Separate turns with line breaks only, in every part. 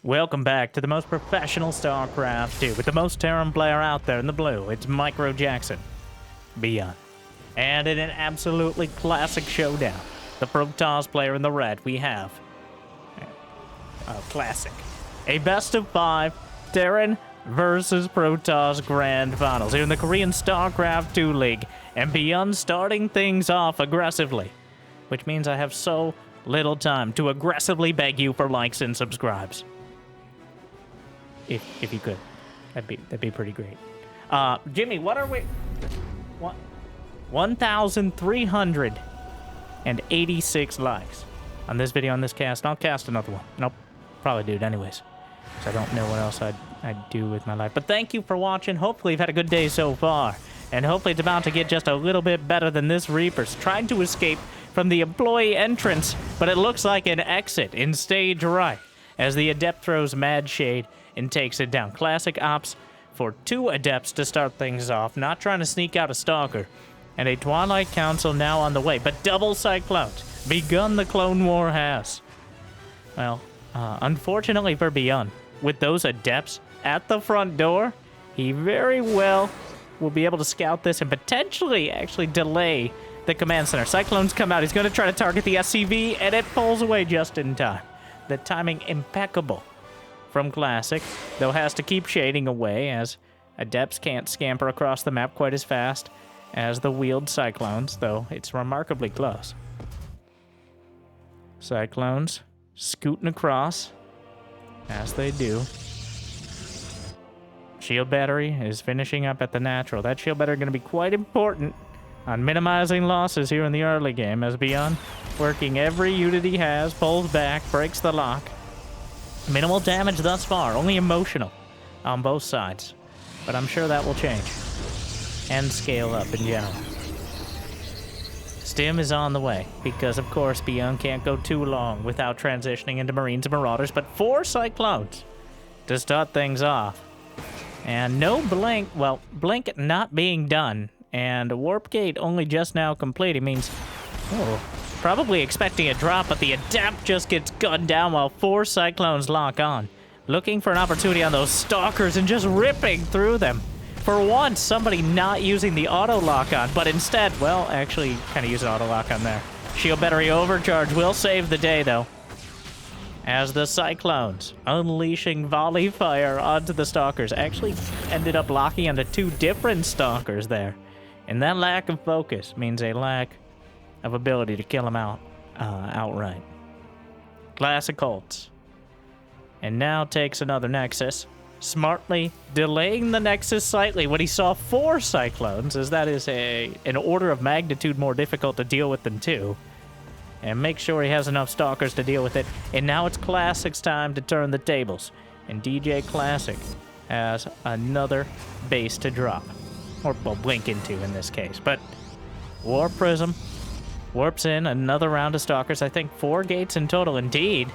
Welcome back to the most professional StarCraft 2 with the most Terran player out there in the blue. It's Micro Jackson, ByuN. And in an absolutely classic showdown, the Protoss player in the red, we have classic. A best of 5 Terran versus Protoss Grand Finals here in the Korean StarCraft 2 League. And ByuN starting things off aggressively, which means I have so little time to aggressively beg you for likes and subscribes. If you could, that'd be pretty great. Jimmy, what are we? What? 1,386 likes on this video on this cast. I'll cast another one. Nope, probably do it anyways. So I don't know what else I'd do with my life. But thank you for watching. Hopefully you've had a good day so far, and hopefully it's about to get just a little bit better than this. Reaper's trying to escape from the employee entrance, but it looks like an exit in stage right as the Adept throws Mad Shade and takes it down. Classic ops for 2 Adepts to start things off, not trying to sneak out a Stalker. And a Twilight Council now on the way, but double Cyclones. Begun the Clone War has. Well, unfortunately for ByuN, with those Adepts at the front door, he very well will be able to scout this and potentially actually delay the command center. Cyclones come out. He's going to try to target the SCV, and it pulls away just in time. The timing impeccable from Classic, though has to keep shading away as Adepts can't scamper across the map quite as fast as the wheeled Cyclones, though it's remarkably close. Cyclones scooting across as they do. Shield battery is finishing up at the natural. That shield battery going to be quite important on minimizing losses here in the early game as ByuN, working every unit he has, pulls back, breaks the lock. Minimal damage thus far, only emotional on both sides, but I'm sure that will change and scale up in general. Stim is on the way because, of course, ByuN can't go too long without transitioning into Marines and Marauders, but 4 Cyclones to start things off. And no Blink, well, Blink not being done, and Warp Gate only just now completed means, probably expecting a drop, but the Adept just gets gunned down while 4 Cyclones lock on. Looking for an opportunity on those Stalkers and just ripping through them. For once, somebody not using the auto lock on, but instead, well, actually kind of use an auto lock on there. Shield battery overcharge will save the day, though, as the Cyclones, unleashing volley fire onto the Stalkers, actually ended up locking onto 2 different Stalkers there. And that lack of focus means a lack of ability to kill them outright. Classic Colts. And now takes another Nexus, smartly delaying the Nexus slightly when he saw 4 Cyclones, as that is an order of magnitude more difficult to deal with than 2. And make sure he has enough Stalkers to deal with it. And now it's Classic's time to turn the tables. And DJ Classic has another base to drop. Or, well, blink into in this case. But War Prism warps in another round of Stalkers. I think 4 gates in total, indeed.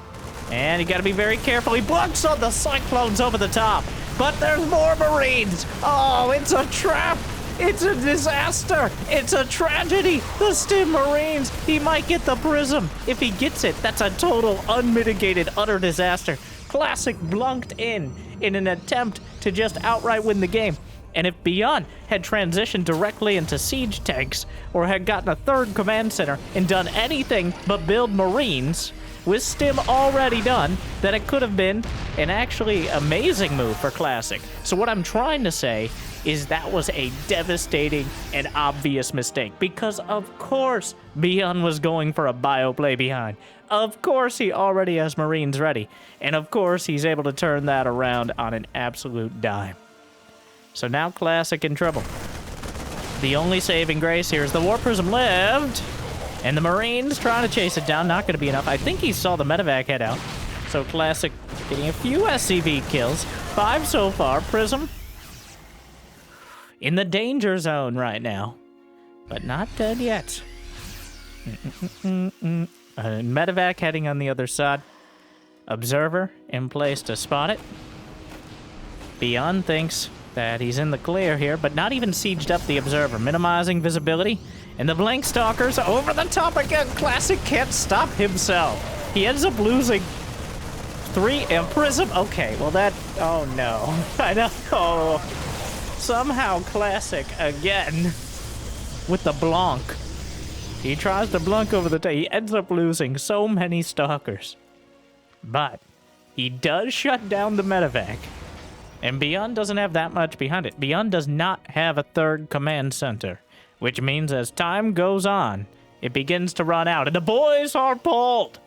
And you gotta be very careful. He blocks on the Cyclones over the top. But there's more Marines. Oh, it's a trap. It's a disaster. It's a tragedy. The Stim Marines. He might get the Prism. If he gets it, that's a total unmitigated utter disaster. Classic blunked in an attempt to just outright win the game. And if ByuN had transitioned directly into siege tanks or had gotten a 3rd command center and done anything but build Marines with Stim already done, then it could have been an actually amazing move for Classic. So what I'm trying to say is that was a devastating and obvious mistake because, of course, ByuN was going for a bio play behind. Of course, he already has Marines ready. And of course, he's able to turn that around on an absolute dime. So now Classic in trouble. The only saving grace here is the War Prism lived, and the Marines trying to chase it down. Not going to be enough. I think he saw the medevac head out. So Classic getting a few SCV kills. 5 so far. Prism in the danger zone right now, but not dead yet. Medevac heading on the other side. Observer in place to spot it. ByuN thinks that he's in the clear here, but not even sieged up the Observer, minimizing visibility. And the Blink Stalkers over the top again. Classic can't stop himself. He ends up losing 3 and Prism. Okay, well that... Oh, no. I know. Oh, somehow Classic again with the Blanc. He tries to Blanc over the tail. He ends up losing so many Stalkers. But he does shut down the medevac. And ByuN doesn't have that much behind it. ByuN does not have a third command center, which means as time goes on, it begins to run out. And the boys are pulled,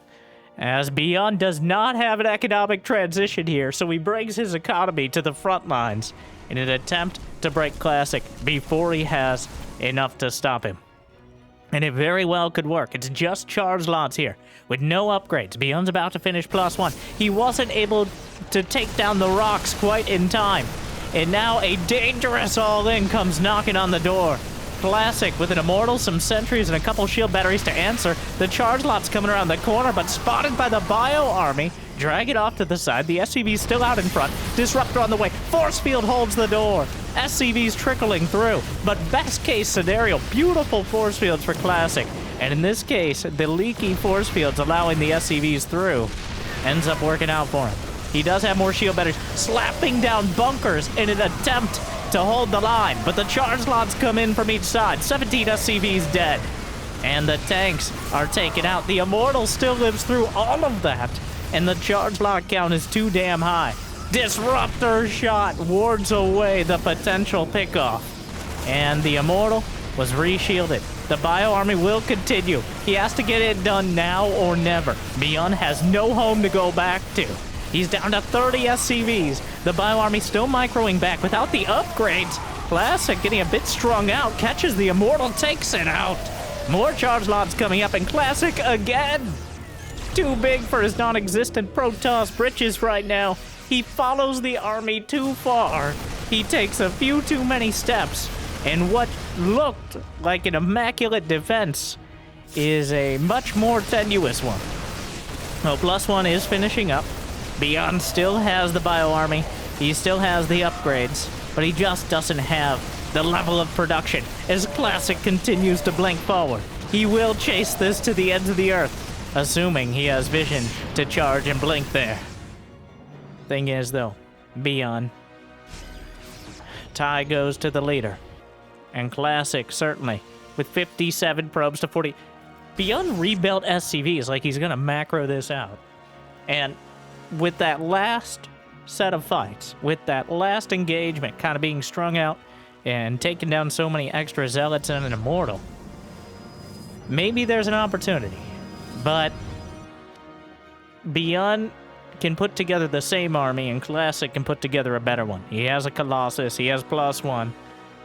as ByuN does not have an economic transition here, so he brings his economy to the front lines in an attempt to break Classic before he has enough to stop him. And it very well could work. It's just charge lots here with no upgrades. ByuN's about to finish +1. He wasn't able to take down the rocks quite in time. And now a dangerous all-in comes knocking on the door. Classic with an Immortal, some sentries, and a couple shield batteries to answer. The charge lot's coming around the corner, but spotted by the Bio army. Drag it off to the side. The SCV's still out in front. Disruptor on the way. Force field holds the door. SCV's trickling through. But best case scenario, beautiful force fields for Classic. And in this case, the leaky force fields allowing the SCVs through ends up working out for him. He does have more shield batteries, slapping down bunkers in an attempt to hold the line. But the charge lots come in from each side. 17 SCVs dead. And the tanks are taken out. The Immortal still lives through all of that. And the charge lot count is too damn high. Disruptor shot wards away the potential pickoff. And the Immortal was reshielded. The Bio army will continue. He has to get it done now or never. ByuN has no home to go back to. He's down to 30 SCVs. The Bio army still microing back without the upgrades. Classic getting a bit strung out. Catches the Immortal, takes it out. More charge lots coming up, and Classic again. Too big for his non-existent Protoss britches right now. He follows the army too far. He takes a few too many steps. And what looked like an immaculate defense is a much more tenuous one. Well, +1 is finishing up. ByuN still has the Bio army. He still has the upgrades. But he just doesn't have the level of production as Classic continues to blink forward. He will chase this to the ends of the earth, assuming he has vision to charge and blink there. Thing is, though, ByuN. Tie goes to the leader. And Classic, certainly, with 57 probes to 40. ByuN rebuilt SCVs like he's going to macro this out. And with that last set of fights, with that last engagement kind of being strung out and taking down so many extra zealots and an Immortal, maybe there's an opportunity. But ByuN can put together the same army, and Classic can put together a better one. He has a Colossus, he has +1,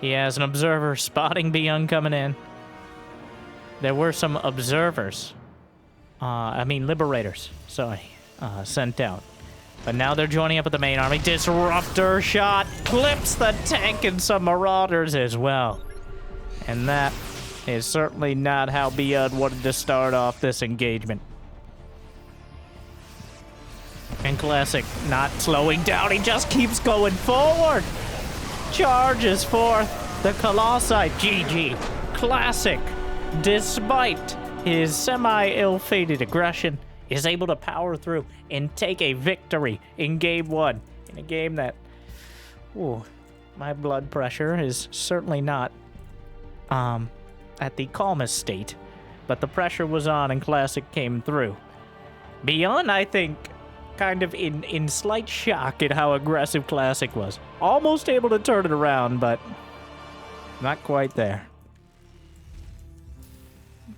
he has an Observer spotting ByuN coming in. There were some Observers, Liberators, sorry, sent out. But now they're joining up with the main army. Disruptor shot clips the tank and some Marauders as well. And that is certainly not how ByuN wanted to start off this engagement. And Classic not slowing down. He just keeps going forward. Charges forth the Colossi. GG. Classic, despite his semi-ill-fated aggression, is able to power through and take a victory in Game 1. In a game that, ooh, my blood pressure is certainly not at the calmest state, but the pressure was on and Classic came through. ByuN, I think, kind of in slight shock at how aggressive Classic was. Almost able to turn it around, but not quite there.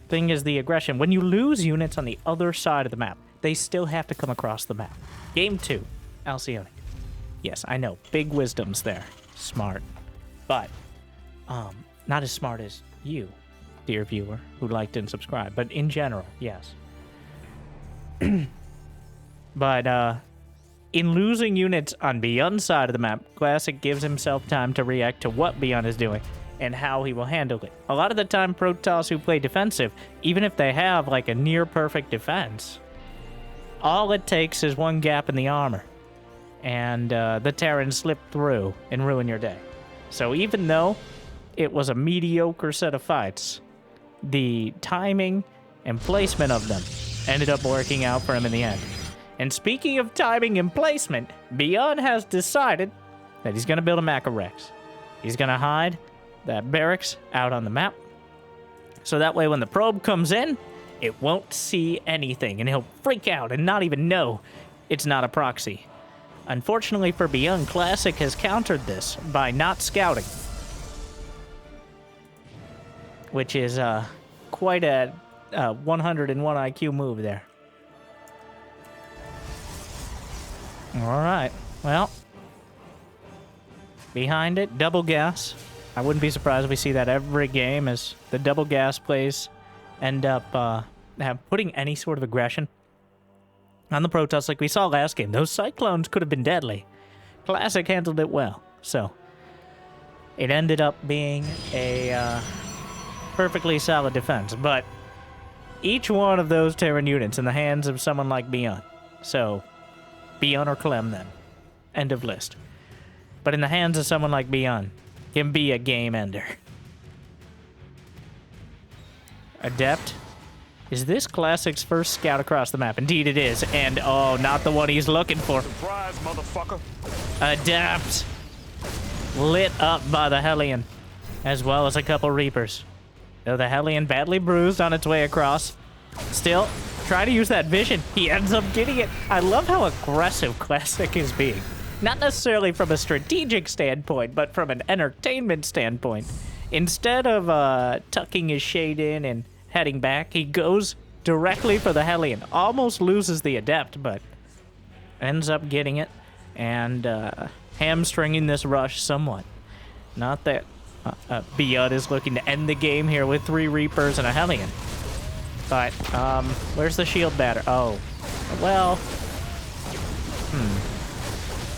Thing is the aggression. When you lose units on the other side of the map, they still have to come across the map. Game 2, Alcyone. Yes, I know, big wisdoms there. Smart. But, not as smart as you, dear viewer, who liked and subscribed. But in general, yes. But, in losing units on ByuN's side of the map, Classic gives himself time to react to what ByuN is doing and how he will handle it. A lot of the time, Protoss who play defensive, even if they have like a near-perfect defense, all it takes is one gap in the armor, and the Terran slip through and ruin your day. So even though it was a mediocre set of fights, the timing and placement of them ended up working out for him in the end. And speaking of timing and placement, ByuN has decided that he's going to build a Macarex. He's going to hide that barracks out on the map. So that way when the probe comes in, it won't see anything, and he'll freak out and not even know it's not a proxy. Unfortunately for ByuN, Classic has countered this by not scouting, which is quite a 101 IQ move there. All right, well, behind it, double gas. I wouldn't be surprised if we see that every game as the double gas plays end up putting any sort of aggression on the Protoss like we saw last game. Those Cyclones could have been deadly. Classic handled it well, so it ended up being a perfectly solid defense. But each one of those Terran units in the hands of someone like ByuN, so ByuN or Clem then, end of list. But in the hands of someone like ByuN, can be a game ender. Adept. Is this Classic's first scout across the map? Indeed it is. And, oh, not the one he's looking for.
Surprise, motherfucker.
Adept. Lit up by the Hellion, as well as a couple Reapers. Though the Hellion badly bruised on its way across. Still, try to use that vision. He ends up getting it. I love how aggressive Classic is being. Not necessarily from a strategic standpoint, but from an entertainment standpoint. Instead of tucking his shade in and heading back, he goes directly for the Hellion. Almost loses the Adept, but ends up getting it and hamstringing this rush somewhat. Not that ByuN is looking to end the game here with 3 Reapers and a Hellion. But, where's the shield batter? Oh, well,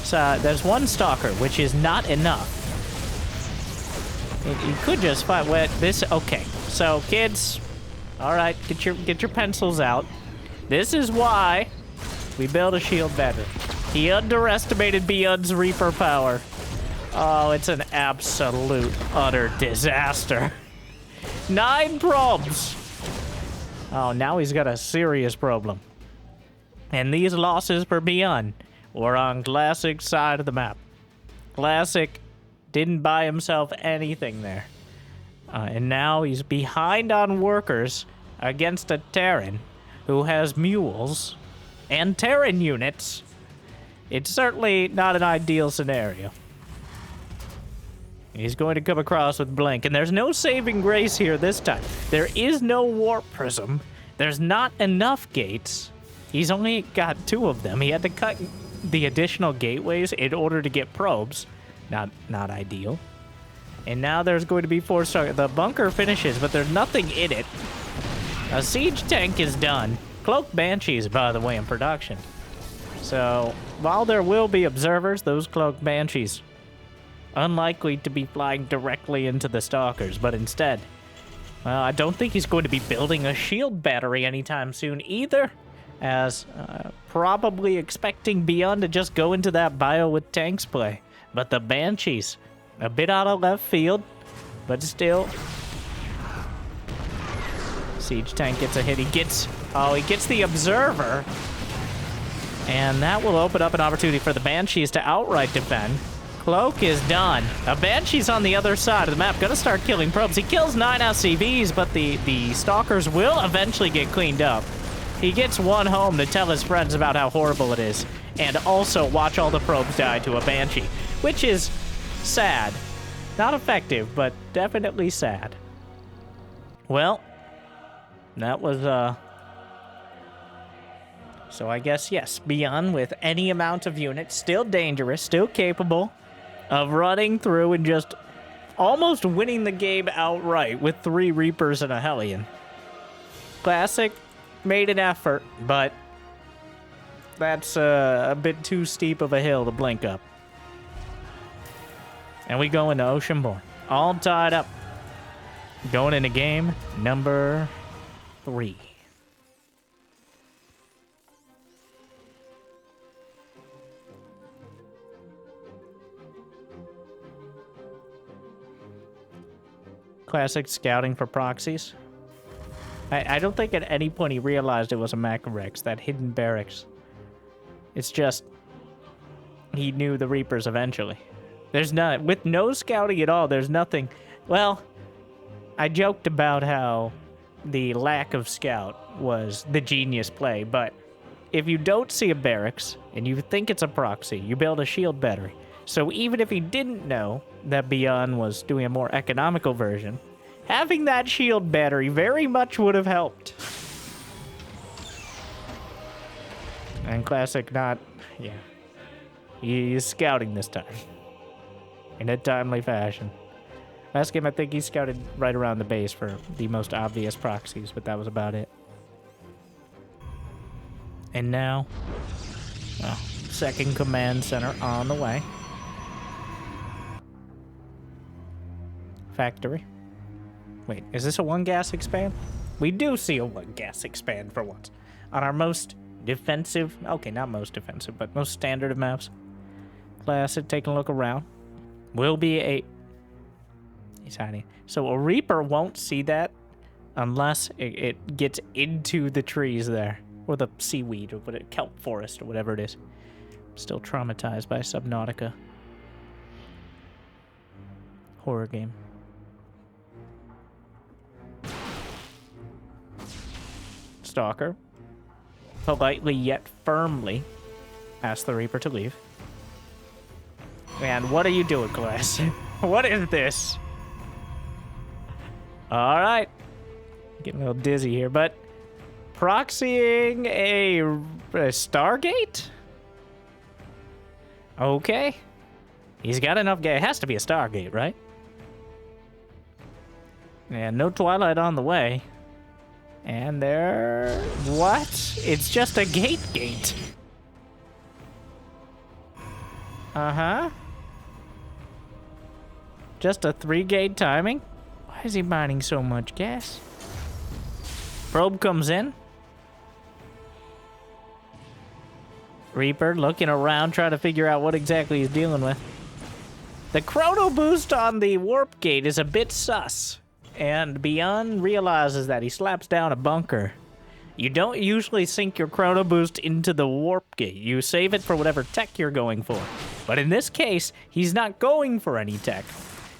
So there's 1 Stalker, which is not enough. You could just fight with this. Okay, so kids, all right, get your pencils out. This is why we build a shield battery. He underestimated ByuN's Reaper power. Oh, it's an absolute utter disaster. 9 probes. Oh, now he's got a serious problem. And these losses for ByuN were on Classic's side of the map. Classic didn't buy himself anything there. And now he's behind on workers against a Terran who has mules and Terran units. It's certainly not an ideal scenario. He's going to come across with Blink, and there's no saving grace here this time. There is no Warp Prism. There's not enough gates. He's only got 2 of them. He had to cut the additional gateways in order to get probes. Not ideal. And now there's going to be 4 stars. The bunker finishes, but there's nothing in it. A siege tank is done. Cloaked Banshees, by the way, in production. So, while there will be observers, those Cloaked Banshees unlikely to be flying directly into the Stalkers, but instead, well, I don't think he's going to be building a shield battery anytime soon either, as probably expecting ByuN to just go into that bio with tanks play. But the Banshees, a bit out of left field, but still. Siege tank gets a hit. He gets the observer, and that will open up an opportunity for the Banshees to outright defend. Cloak is done. A Banshee's on the other side of the map. Gonna start killing probes. He kills 9 SCVs, but the Stalkers will eventually get cleaned up. He gets 1 home to tell his friends about how horrible it is, and also watch all the probes die to a Banshee, which is sad. Not effective, but definitely sad. Well, that was, so I guess, yes, ByuN with any amount of units, still dangerous, still capable of running through and just almost winning the game outright with 3 Reapers and a Hellion. Classic made an effort, but that's a bit too steep of a hill to blink up. And we go into Oceanborn, all tied up. Going into game number 3. Classic scouting for proxies. I don't think at any point he realized it was a Macarex, that hidden barracks. It's just he knew the Reapers eventually. There's not, with no scouting at all, there's nothing. Well, I joked about how the lack of scout was the genius play, but if you don't see a barracks and you think it's a proxy, you build a shield battery. So even if he didn't know that ByuN was doing a more economical version, having that shield battery very much would have helped. And Classic not, yeah. He's scouting this time. In a timely fashion. Last game, I think he scouted right around the base for the most obvious proxies, but that was about it. And now, well, second command center on the way. Factory. Wait, is this a one gas expand? We do see a one gas expand for once. On our most defensive, okay, not most defensive, but most standard of maps. Classic, taking a look around. Will be a... He's hiding. So a Reaper won't see that unless it gets into the trees there. Or the seaweed, or what kelp forest, or whatever it is. Still traumatized by Subnautica. Horror game. Stalker. Politely yet firmly asks the Reaper to leave. Man, what are you doing, class? What is this? Alright. Getting a little dizzy here, but... Proxying a Stargate? Okay. He's got enough gas. It has to be a Stargate, right? And no Twilight on the way. And there... What? It's just a gate. Uh-huh. Just a 3-gate timing? Why is he mining so much gas? Probe comes in. Reaper looking around, trying to figure out what exactly he's dealing with. The chrono boost on the warp gate is a bit sus. And ByuN realizes that he slaps down a bunker. You don't usually sink your chrono boost into the warp gate. You save it for whatever tech you're going for. But in this case, he's not going for any tech.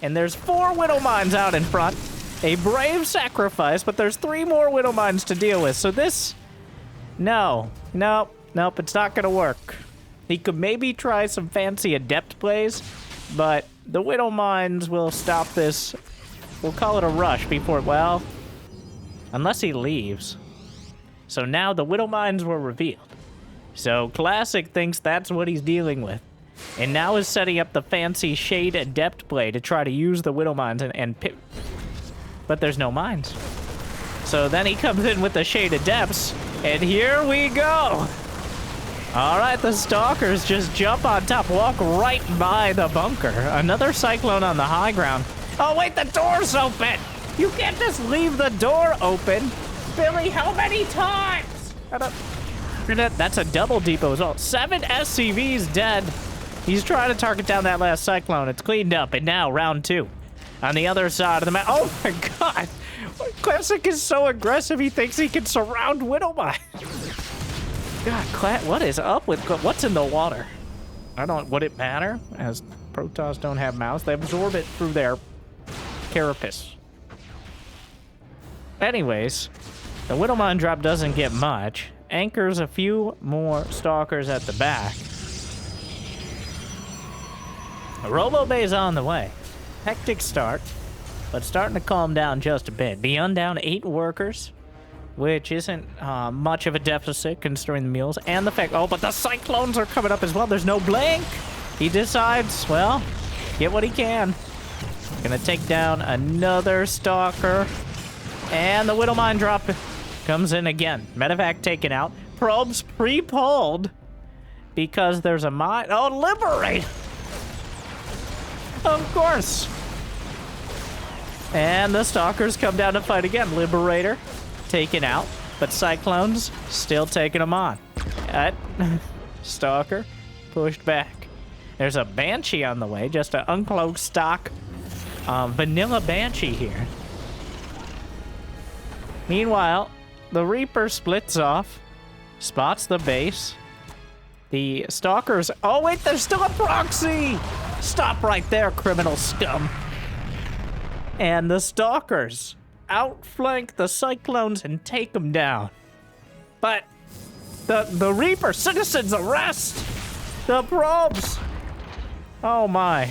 And there's 4 Widow Mines out in front. A brave sacrifice, but there's 3 more Widow Mines to deal with. So this... Nope, it's not gonna work. He could maybe try some fancy adept plays, but the Widow Mines will stop this. We'll call it a rush before, well, unless he leaves. So now the Widow Mines were revealed. So Classic thinks that's what he's dealing with. And now is setting up the fancy Shade Adept play to try to use the Widow Mines and but there's no mines. So then he comes in with the Shade Adepts, and here we go! Alright, the Stalkers just jump on top, walk right by the bunker. Another Cyclone on the high ground. Oh wait, the door's open! You can't just leave the door open! Billy, how many times? That's a double depot as well. 7 SCVs dead. He's trying to target down that last Cyclone. It's cleaned up, and now round 2. On the other side of the map. Oh my god! Classic is so aggressive, he thinks he can surround Widow Mine. God, what is up with... What's in the water? Would it matter? As Protoss don't have mouths, they absorb it through their carapace. Anyways, the Widow Mine drop doesn't get much. Anchors a few more Stalkers at the back. A Robo Bay's on the way. Hectic start, but starting to calm down just a bit. ByuN down 8 workers, which isn't much of a deficit considering the mules and the fact, oh, but the Cyclones are coming up as well. There's no blink. He decides, well, get what he can. Gonna take down another Stalker, and the Widow Mine drop comes in again. Medevac taken out. Probes pre-pulled because there's a mine. Oh, Liberate! Of course. And the Stalkers come down to fight again. Liberator taken out, but Cyclones still taking them on. Stalker pushed back. There's a Banshee on the way, just an uncloaked stock vanilla Banshee here. Meanwhile, the Reaper splits off, spots the base, The Stalkers... Oh, wait, there's still a proxy! Stop right there, criminal scum. And the Stalkers outflank the Cyclones and take them down. But the Reaper citizens arrest the probes. Oh, my.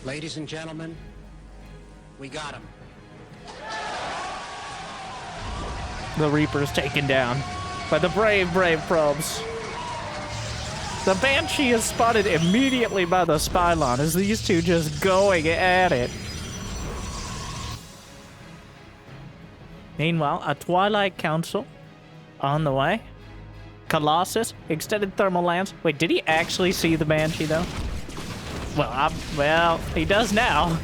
Ladies and gentlemen, we got him.
The Reaper's taken down by the brave probes. The Banshee is spotted immediately by the Spylon as these two just going at it. Meanwhile, a Twilight Council on the way. Colossus, extended thermal lance. Wait, did he actually see the Banshee though? Well, he does now.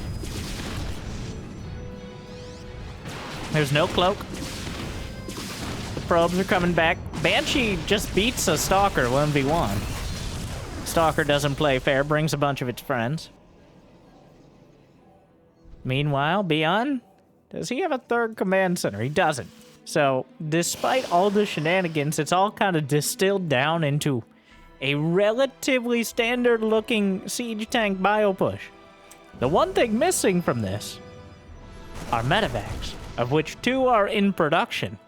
There's no cloak. The probes are coming back. Banshee just beats a Stalker 1v1. Stalker doesn't play fair, brings a bunch of its friends. Meanwhile, ByuN, does he have a third command center? He doesn't. So, despite all the shenanigans, it's all kind of distilled down into a relatively standard-looking siege tank bio push. The one thing missing from this are medevacs, of which 2 are in production.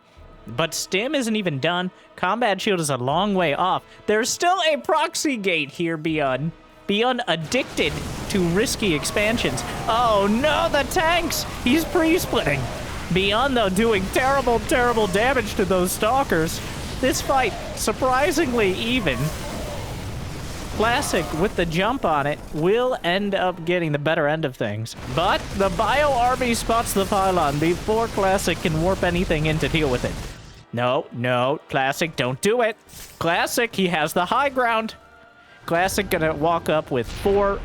But Stim isn't even done. Combat Shield is a long way off. There's still a proxy gate here, ByuN. ByuN addicted to risky expansions. Oh no, the tanks! He's pre-splitting. ByuN, though, doing terrible, terrible damage to those Stalkers. This fight, surprisingly even. Classic, with the jump on it, will end up getting the better end of things. But the Bio Army spots the pylon before Classic can warp anything in to deal with it. No, Classic, don't do it. Classic, he has the high ground. Classic gonna walk up with four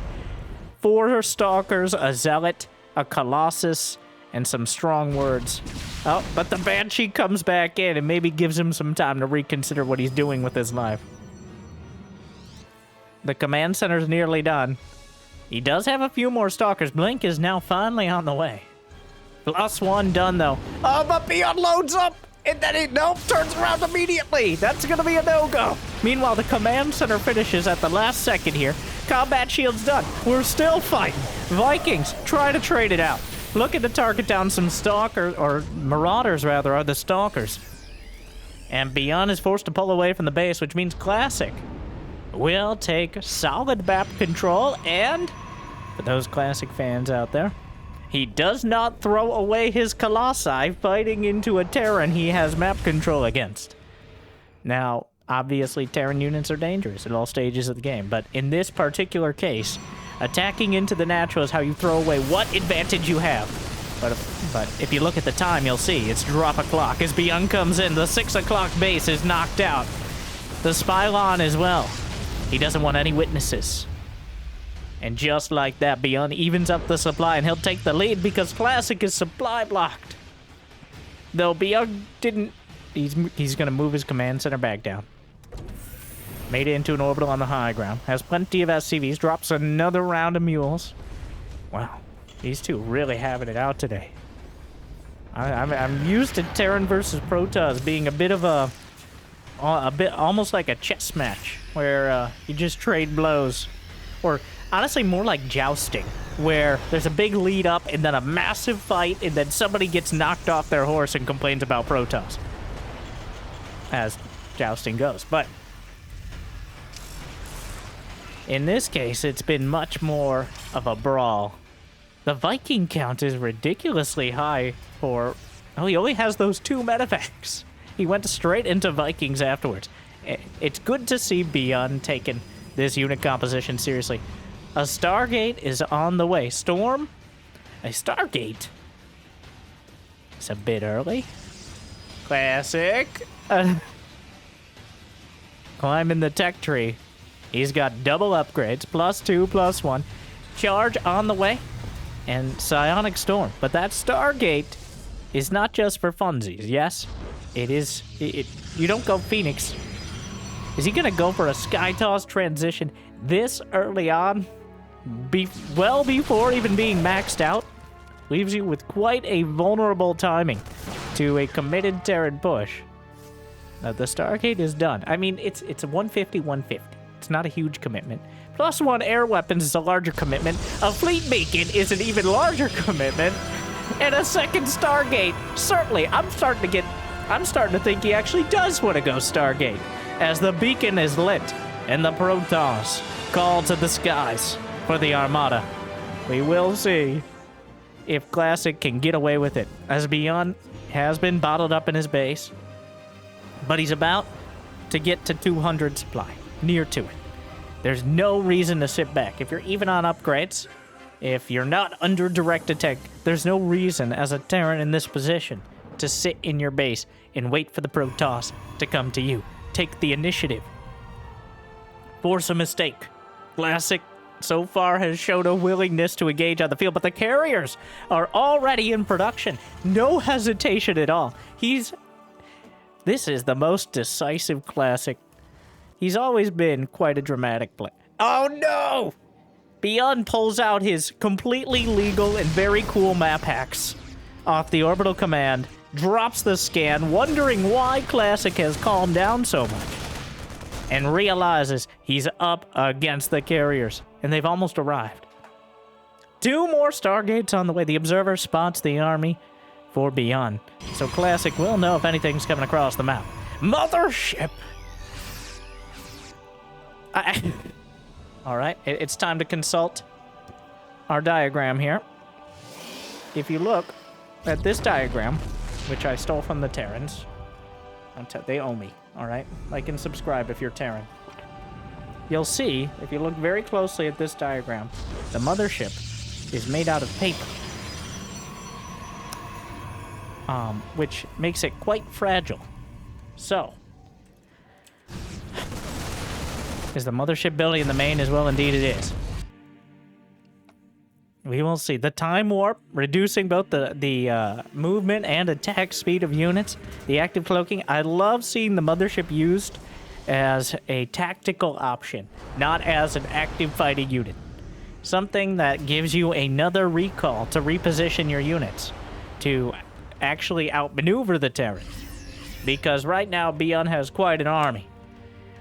Stalkers, a Zealot, a Colossus, and some strong words. Oh, but the Banshee comes back in and maybe gives him some time to reconsider what he's doing with his life. The command center's nearly done. He does have a few more Stalkers. Blink is now finally on the way. +1 done, though. Oh, but ByuN loads up! And then he, turns around immediately! That's gonna be a no-go! Meanwhile, the command center finishes at the last second here. Combat shield's done. We're still fighting. Vikings, try to trade it out. Looking to target down some Stalkers, or Marauders, rather, are the Stalkers. And ByuN is forced to pull away from the base, which means Classic will take solid map control, and for those Classic fans out there, he does not throw away his Colossi fighting into a Terran he has map control against. Now, obviously, Terran units are dangerous at all stages of the game, but in this particular case, attacking into the natural is how you throw away what advantage you have. But if you look at the time, you'll see it's drop a clock. As ByuN comes in, the 6 o'clock base is knocked out. The Spylon as well. He doesn't want any witnesses. And just like that, ByuN evens up the supply, and he'll take the lead because Classic is supply blocked. Though ByuN didn't... He's going to move his command center back down. Made it into an orbital on the high ground. Has plenty of SCVs. Drops another round of mules. Wow. These two really having it out today. I'm used to Terran versus Protoss being a bit of a bit almost like a chess match where you just trade blows, or honestly more like jousting, where there's a big lead up and then a massive fight and then somebody gets knocked off their horse and complains about Protoss, as jousting goes. But in this case, it's been much more of a brawl. The Viking count is ridiculously high for... Oh, he only has those 2 medevacs. He went straight into Vikings afterwards. It's good to see ByuN taking this unit composition seriously. A Stargate is on the way. Storm? A Stargate? It's a bit early. Classic. Climbing the tech tree. He's got double upgrades. +2, +1. Charge on the way. And Psionic Storm. But that Stargate is not just for funsies, yes? It is... you don't go Phoenix. Is he gonna go for a Skytoss transition this early on? Well before even being maxed out? Leaves you with quite a vulnerable timing to a committed Terran push. Now, the Stargate is done. I mean, it's a 150, 150. It's not a huge commitment. +1 air weapons is a larger commitment. A fleet beacon is an even larger commitment. And a second Stargate. Certainly, I'm starting to think he actually does want to go Stargate. As the beacon is lit and the Protoss call to the skies for the Armada. We will see if Classic can get away with it. As ByuN has been bottled up in his base. But he's about to get to 200 supply. Near to it. There's no reason to sit back. If you're even on upgrades, if you're not under direct attack, there's no reason as a Terran in this position to sit in your base and wait for the Protoss to come to you. Take the initiative. Force a mistake. Classic so far has showed a willingness to engage on the field, but the carriers are already in production. No hesitation at all. This is the most decisive Classic. He's always been quite a dramatic player. Oh no! ByuN pulls out his completely legal and very cool map hacks off the orbital command, drops the scan, wondering why Classic has calmed down so much, and realizes he's up against the carriers, and they've almost arrived. 2 more Stargates on the way. The Observer spots the army for ByuN, so Classic will know if anything's coming across the map. Mothership! All right, it's time to consult our diagram here. If you look at this diagram, which I stole from the Terrans, they owe me, all right? Like and subscribe if you're Terran. You'll see, if you look very closely at this diagram, the mothership is made out of paper, which makes it quite fragile. So, is the mothership building in the main as well? Indeed it is. We will see. The time warp, reducing both the movement and attack speed of units. The active cloaking. I love seeing the mothership used as a tactical option, not as an active fighting unit. Something that gives you another recall to reposition your units, to actually outmaneuver the Terran. Because right now, ByuN has quite an army,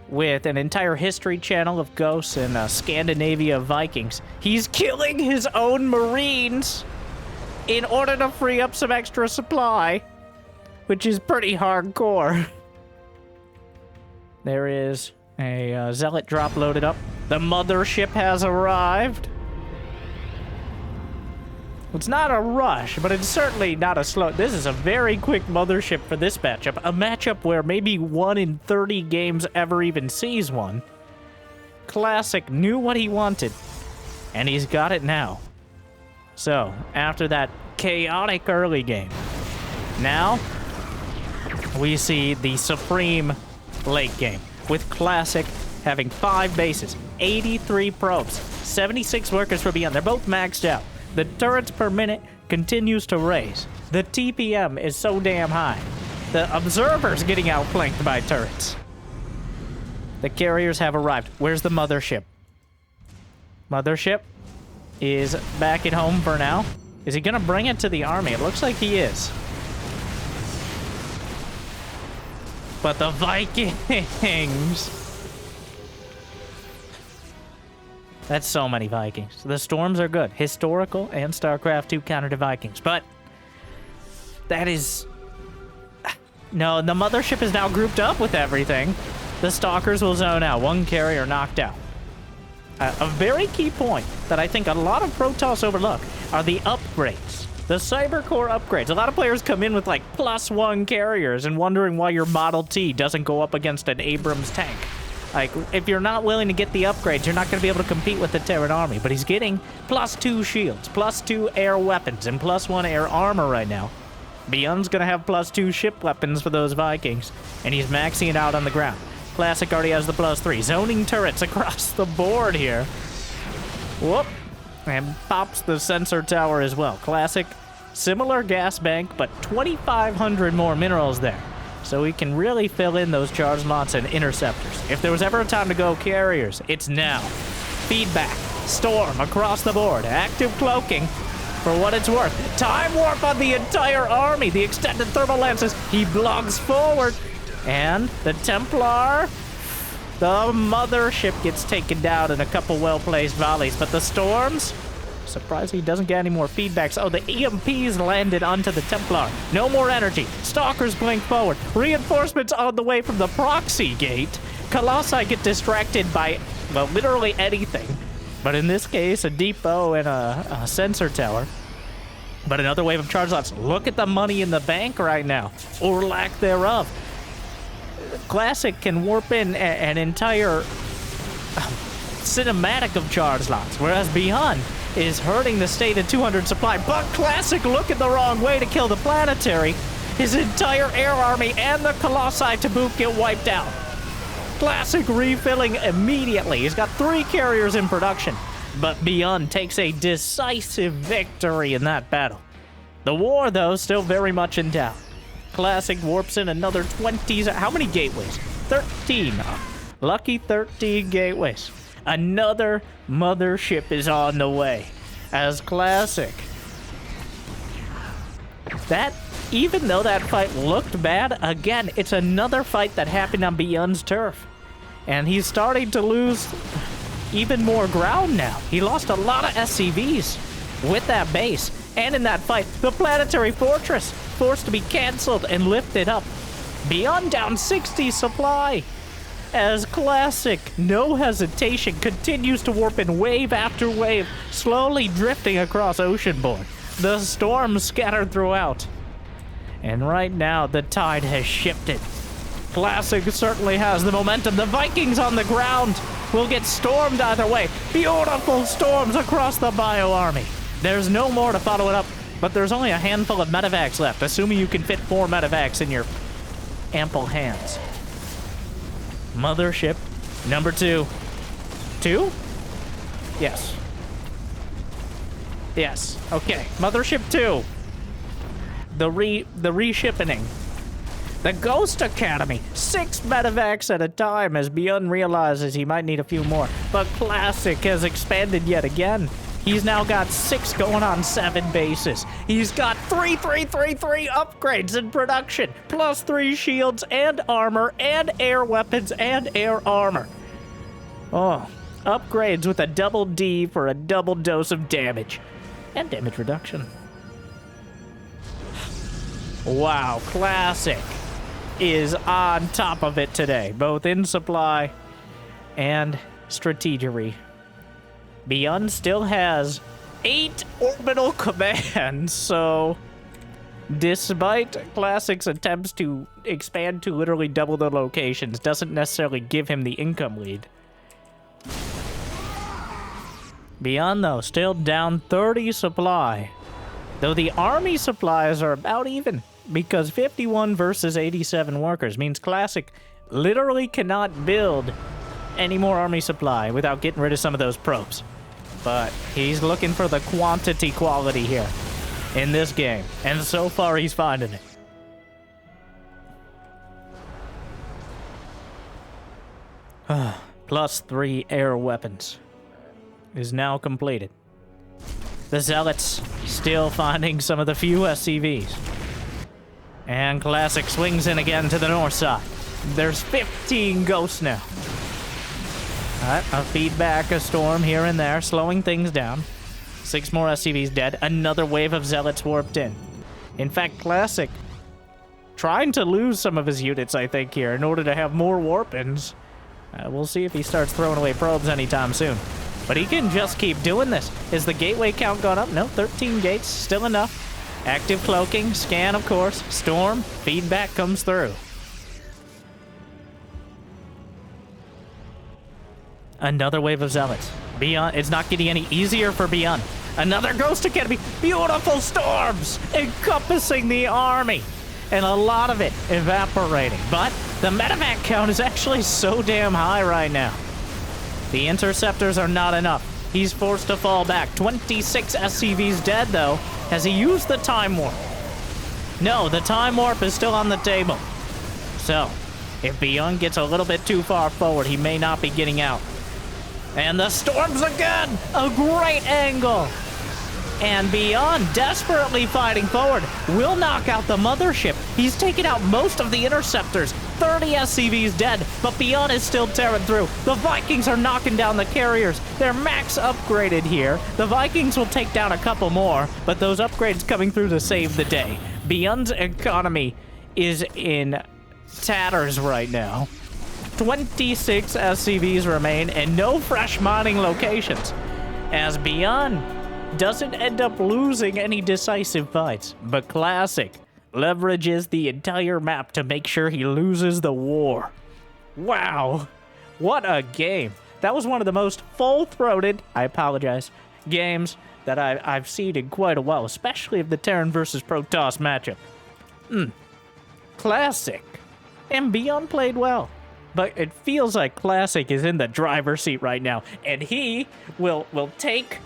with an entire history channel of ghosts and Scandinavia Vikings. He's killing his own Marines in order to free up some extra supply, which is pretty hardcore. There is a Zealot drop loaded up. The mothership has arrived. It's not a rush, but it's certainly not a slow. This is a very quick mothership for this matchup. A matchup where maybe 1 in 30 games ever even sees one. Classic knew what he wanted, and he's got it now. So, after that chaotic early game, now we see the supreme late game, with Classic having 5 bases, 83 probes, 76 workers for ByuN. They're both maxed out. The turrets per minute continues to raise. The TPM is so damn high. The Observer's getting outflanked by turrets. The carriers have arrived. Where's the mothership? Mothership is back at home for now. Is he gonna bring it to the army? It looks like he is. But the Vikings... That's so many Vikings. The storms are good. Historical and StarCraft 2 counter to Vikings. But that is... No, the mothership is now grouped up with everything. The stalkers will zone out. 1 carrier knocked out. A very key point that I think a lot of Protoss overlook are the upgrades. The Cyber Core upgrades. A lot of players come in with like +1 carriers and wondering why your Model T doesn't go up against an Abrams tank. Like, if you're not willing to get the upgrades, you're not going to be able to compete with the Terran army. But he's getting +2 shields, +2 air weapons, and +1 air armor right now. ByuN's going to have +2 ship weapons for those Vikings, and he's maxing it out on the ground. Classic already has the +3. Zoning turrets across the board here. Whoop. And pops the sensor tower as well. Classic, similar gas bank, but 2,500 more minerals there. So we can really fill in those charge lots and interceptors. If there was ever a time to go carriers, it's now. Feedback, storm across the board, active cloaking for what it's worth. Time warp on the entire army, the extended thermal lances. He blogs forward, And the Templar, the mothership gets taken down in a couple well-placed volleys, but the Storms, surprised he doesn't get any more feedbacks. Oh, the EMPs landed onto the Templar. No more energy. Stalkers blink forward. Reinforcements on the way from the proxy gate. Colossi get distracted by, well, literally anything. But in this case, a depot and a sensor tower. But another wave of charge lots. Look at the money in the bank right now, or lack thereof. Classic can warp in an entire cinematic of charge lots, whereas ByuN is hurting the state at 200 supply. But Classic looking the wrong way to kill the planetary. His entire air army and the Colossi to boot get wiped out. Classic refilling immediately. He's got 3 carriers in production. But ByuN takes a decisive victory in that battle. The war, though, still very much in doubt. Classic warps in another 20. How many gateways? 13. Lucky 13 gateways. Another mothership is on the way. As Classic. That, even though that fight looked bad, again, it's another fight that happened on ByuN's turf. And he's starting to lose even more ground now. He lost a lot of SCVs with that base. And in that fight, the planetary fortress forced to be canceled and lifted up. ByuN down 60 supply. As Classic, no hesitation, continues to warp in wave after wave, slowly drifting across Oceanborn. The storms scattered throughout. And right now, the tide has shifted. Classic certainly has the momentum. The Vikings on the ground will get stormed either way. Beautiful storms across the Bio army. There's no more to follow it up, but there's only a handful of medevacs left, assuming you can fit 4 medevacs in your ample hands. Mothership number 2. 2? Yes. Yes. Okay. Mothership 2. The reshipping. The Ghost Academy. 6 medevacs at a time as ByuN realizes he might need a few more. But Classic has expanded yet again. He's now got 6 going on 7 bases. He's got 3 upgrades in production, plus 3 shields and armor and air weapons and air armor. Oh, upgrades with a double D for a double dose of damage and damage reduction. Wow, Classic is on top of it today, both in supply and strategery. ByuN still has 8 orbital commands, so despite Classic's attempts to expand to literally double the locations, doesn't necessarily give him the income lead. ByuN, though, still down 30 supply, though the army supplies are about even, because 51 versus 87 workers means Classic literally cannot build any more army supply without getting rid of some of those probes. But he's looking for the quantity quality here in this game, and so far he's finding it. Plus 3 air weapons is now completed. The Zealots still finding some of the few SCVs. And Classic swings in again to the north side. There's 15 ghosts now. Alright, a feedback, a storm here and there, slowing things down. 6 more SCVs dead. Another wave of Zealots warped in. In fact, Classic trying to lose some of his units, I think, here in order to have more warp-ins. We'll see if he starts throwing away probes anytime soon. But he can just keep doing this. Is the gateway count gone up? No, 13 gates, still enough. Active cloaking, scan, of course. Storm, feedback comes through. Another wave of Zealots. ByuN, it's not getting any easier for ByuN. Another Ghost Academy. Beautiful storms encompassing the army. And a lot of it evaporating. But the medevac count is actually so damn high right now. The interceptors are not enough. He's forced to fall back. 26 SCVs dead, though. Has he used the Time Warp? No, the Time Warp is still on the table. So, if ByuN gets a little bit too far forward, he may not be getting out. And the storms again! A great angle! And ByuN, desperately fighting forward, will knock out the mothership. He's taken out most of the interceptors. 30 SCVs dead, but ByuN is still tearing through. The Vikings are knocking down the carriers. They're max upgraded here. The Vikings will take down a couple more, but those upgrades coming through to save the day. ByuN's economy is in tatters right now. 26 SCVs remain and no fresh mining locations, as ByuN doesn't end up losing any decisive fights, but Classic leverages the entire map to make sure he loses the war. Wow, what a game. That was one of the most full-throated, I apologize, games that I've seen in quite a while, especially of the Terran versus Protoss matchup. Classic. And ByuN played well. But it feels like Classic is in the driver's seat right now, and he will take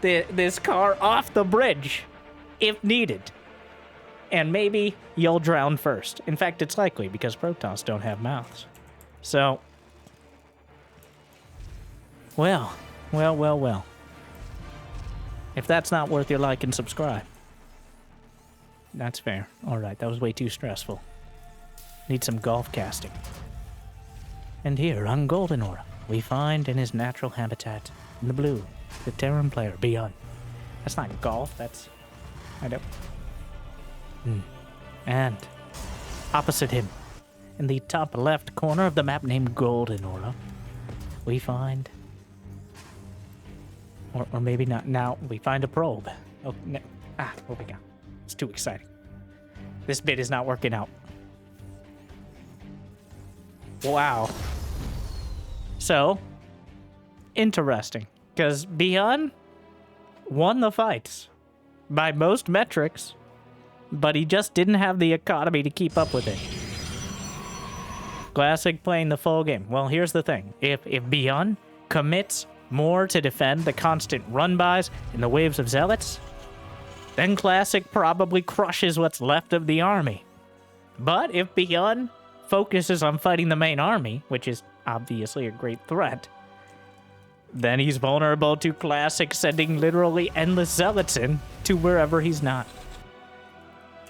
this car off the bridge if needed. And maybe you'll drown first. In fact, it's likely because Protoss don't have mouths. So, well. If that's not worth your like and subscribe, that's fair. All right, that was way too stressful. Need some golf casting. And here, on Golden Aura, we find in his natural habitat, in the blue, the Terran player, ByuN. That's not golf, that's... I don't... And, opposite him, in the top left corner of the map named Golden Aura, we find... Or maybe not now, we find a probe. Oh, no. What we got? It's too exciting. This bit is not working out. Wow. So, interesting, because ByuN won the fights by most metrics, but he just didn't have the economy to keep up with it. Classic playing the full game. Well, here's the thing. If ByuN commits more to defend the constant run-bys and the waves of zealots, then Classic probably crushes what's left of the army. But if ByuN focuses on fighting the main army, which is obviously a great threat, then he's vulnerable to Classic sending literally endless zealots in to wherever he's not.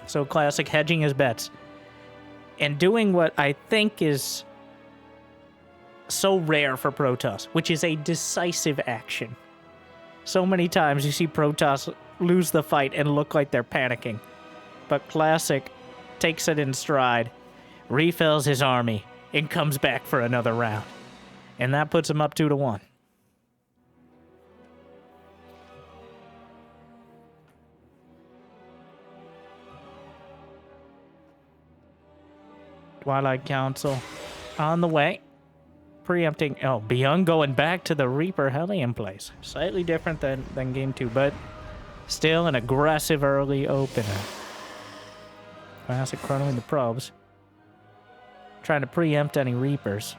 So Classic hedging his bets and doing what I think is so rare for Protoss, which is a decisive action. So many times you see Protoss lose the fight and look like they're panicking, but Classic takes it in stride, refills his army, and comes back for another round. And that puts him up 2-1. Twilight Council on the way. Preempting... Oh, ByuN going back to the Reaper Hellion place. Slightly different than Game 2, but still an aggressive early opener. Classic chronoing the probes. Trying to preempt any Reapers.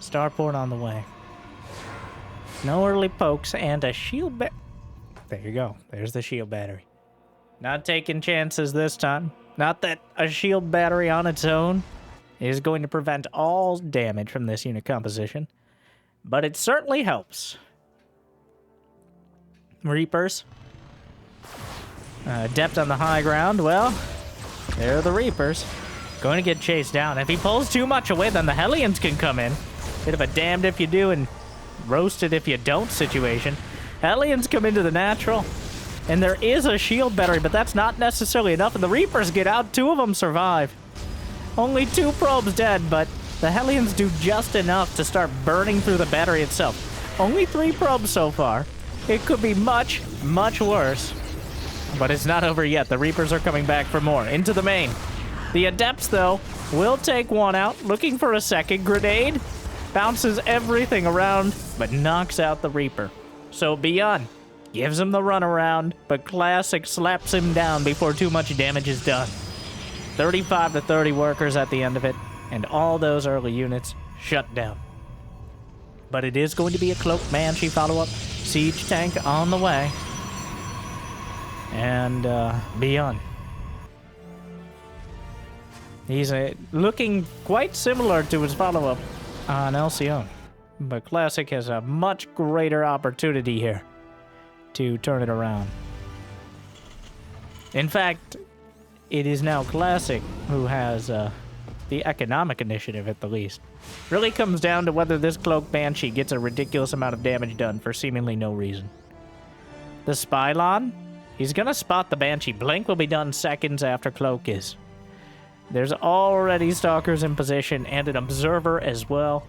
Starport on the way. No early pokes and a shield There you go. There's the shield battery. Not taking chances this time. Not that a shield battery on its own is going to prevent all damage from this unit composition, but it certainly helps. Reapers. Adept on the high ground. Well, there are the Reapers. Going to get chased down. If he pulls too much away, then the Hellions can come in. Bit of a damned if you do and roasted if you don't situation. Hellions come into the natural, and there is a shield battery, but that's not necessarily enough, and the Reapers get out. 2 of them survive. Only 2 probes dead, but the Hellions do just enough to start burning through the battery itself. Only 3 probes so far. It could be much, much worse. But it's not over yet. The Reapers are coming back for more. Into the main. The Adepts, though, will take one out, looking for a second. Grenade bounces everything around, but knocks out the Reaper. So ByuN gives him the runaround, but Classic slaps him down before too much damage is done. 35 to 30 workers at the end of it, and all those early units shut down. But it is going to be a Cloaked Banshee follow-up. Siege tank on the way. and ByuN. He's looking quite similar to his follow-up on LCO, but Classic has a much greater opportunity here to turn it around. In fact, it is now Classic who has the economic initiative at the least. Really comes down to whether this Cloak Banshee gets a ridiculous amount of damage done for seemingly no reason. The Spylon, he's gonna spot the Banshee. Blink will be done seconds after Cloak is. There's already Stalkers in position and an Observer as well.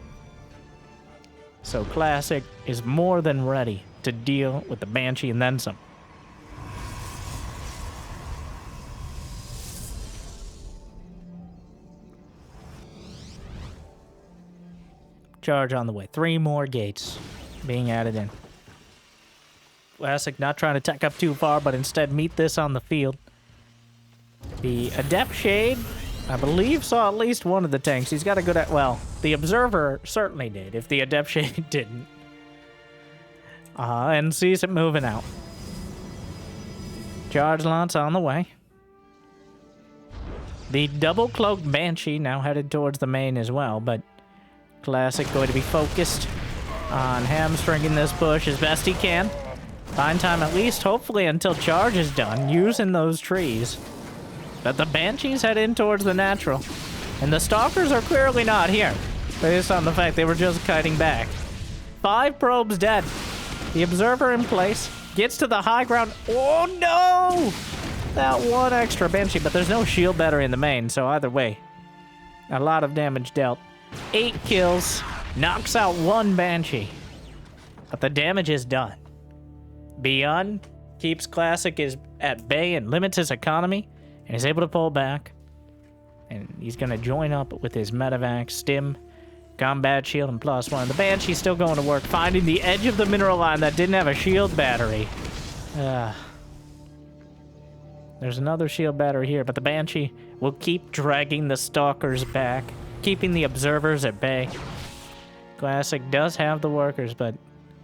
So Classic is more than ready to deal with the Banshee and then some. Charge on the way. 3 more gates being added in. Classic not trying to tech up too far, but instead meet this on the field. The Adept Shade, I believe, saw at least one of the tanks. He's got a good... well, the Observer certainly did, if the Adept Shade didn't. And sees it moving out. Charge launch on the way. The double cloak Banshee now headed towards the main as well, but Classic going to be focused on hamstringing this push as best he can. Find time at least, hopefully, until charge is done, using those trees. But the Banshees head in towards the natural. And the Stalkers are clearly not here, based on the fact they were just kiting back. 5 probes dead. The Observer in place. Gets to the high ground. Oh, no! That one extra Banshee, but there's no shield battery in the main, so either way, a lot of damage dealt. 8 kills. Knocks out 1 Banshee. But the damage is done. ByuN keeps Classic at bay and limits his economy, and is able to pull back. And he's going to join up with his Medivac, Stim, Combat Shield, and +1. The Banshee's still going to work, finding the edge of the mineral line that didn't have a shield battery. There's another shield battery here, but the Banshee will keep dragging the Stalkers back, keeping the Observers at bay. Classic does have the workers, but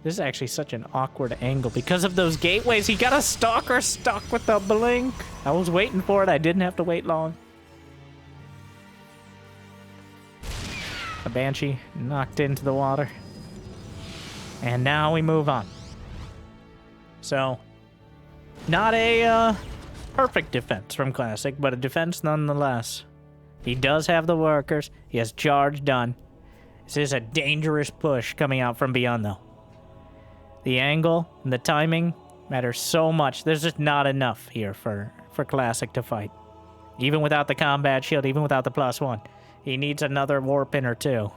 this is actually such an awkward angle because of those gateways. He got a Stalker stuck with the blink. I was waiting for it. I didn't have to wait long. The Banshee knocked into the water. And now we move on. So, not a perfect defense from Classic, but a defense nonetheless. He does have the workers. He has charge done. This is a dangerous push coming out from ByuN, though. The angle and the timing matter so much. There's just not enough here for Classic to fight. Even without the combat shield, even without the +1. He needs another warp in or 2.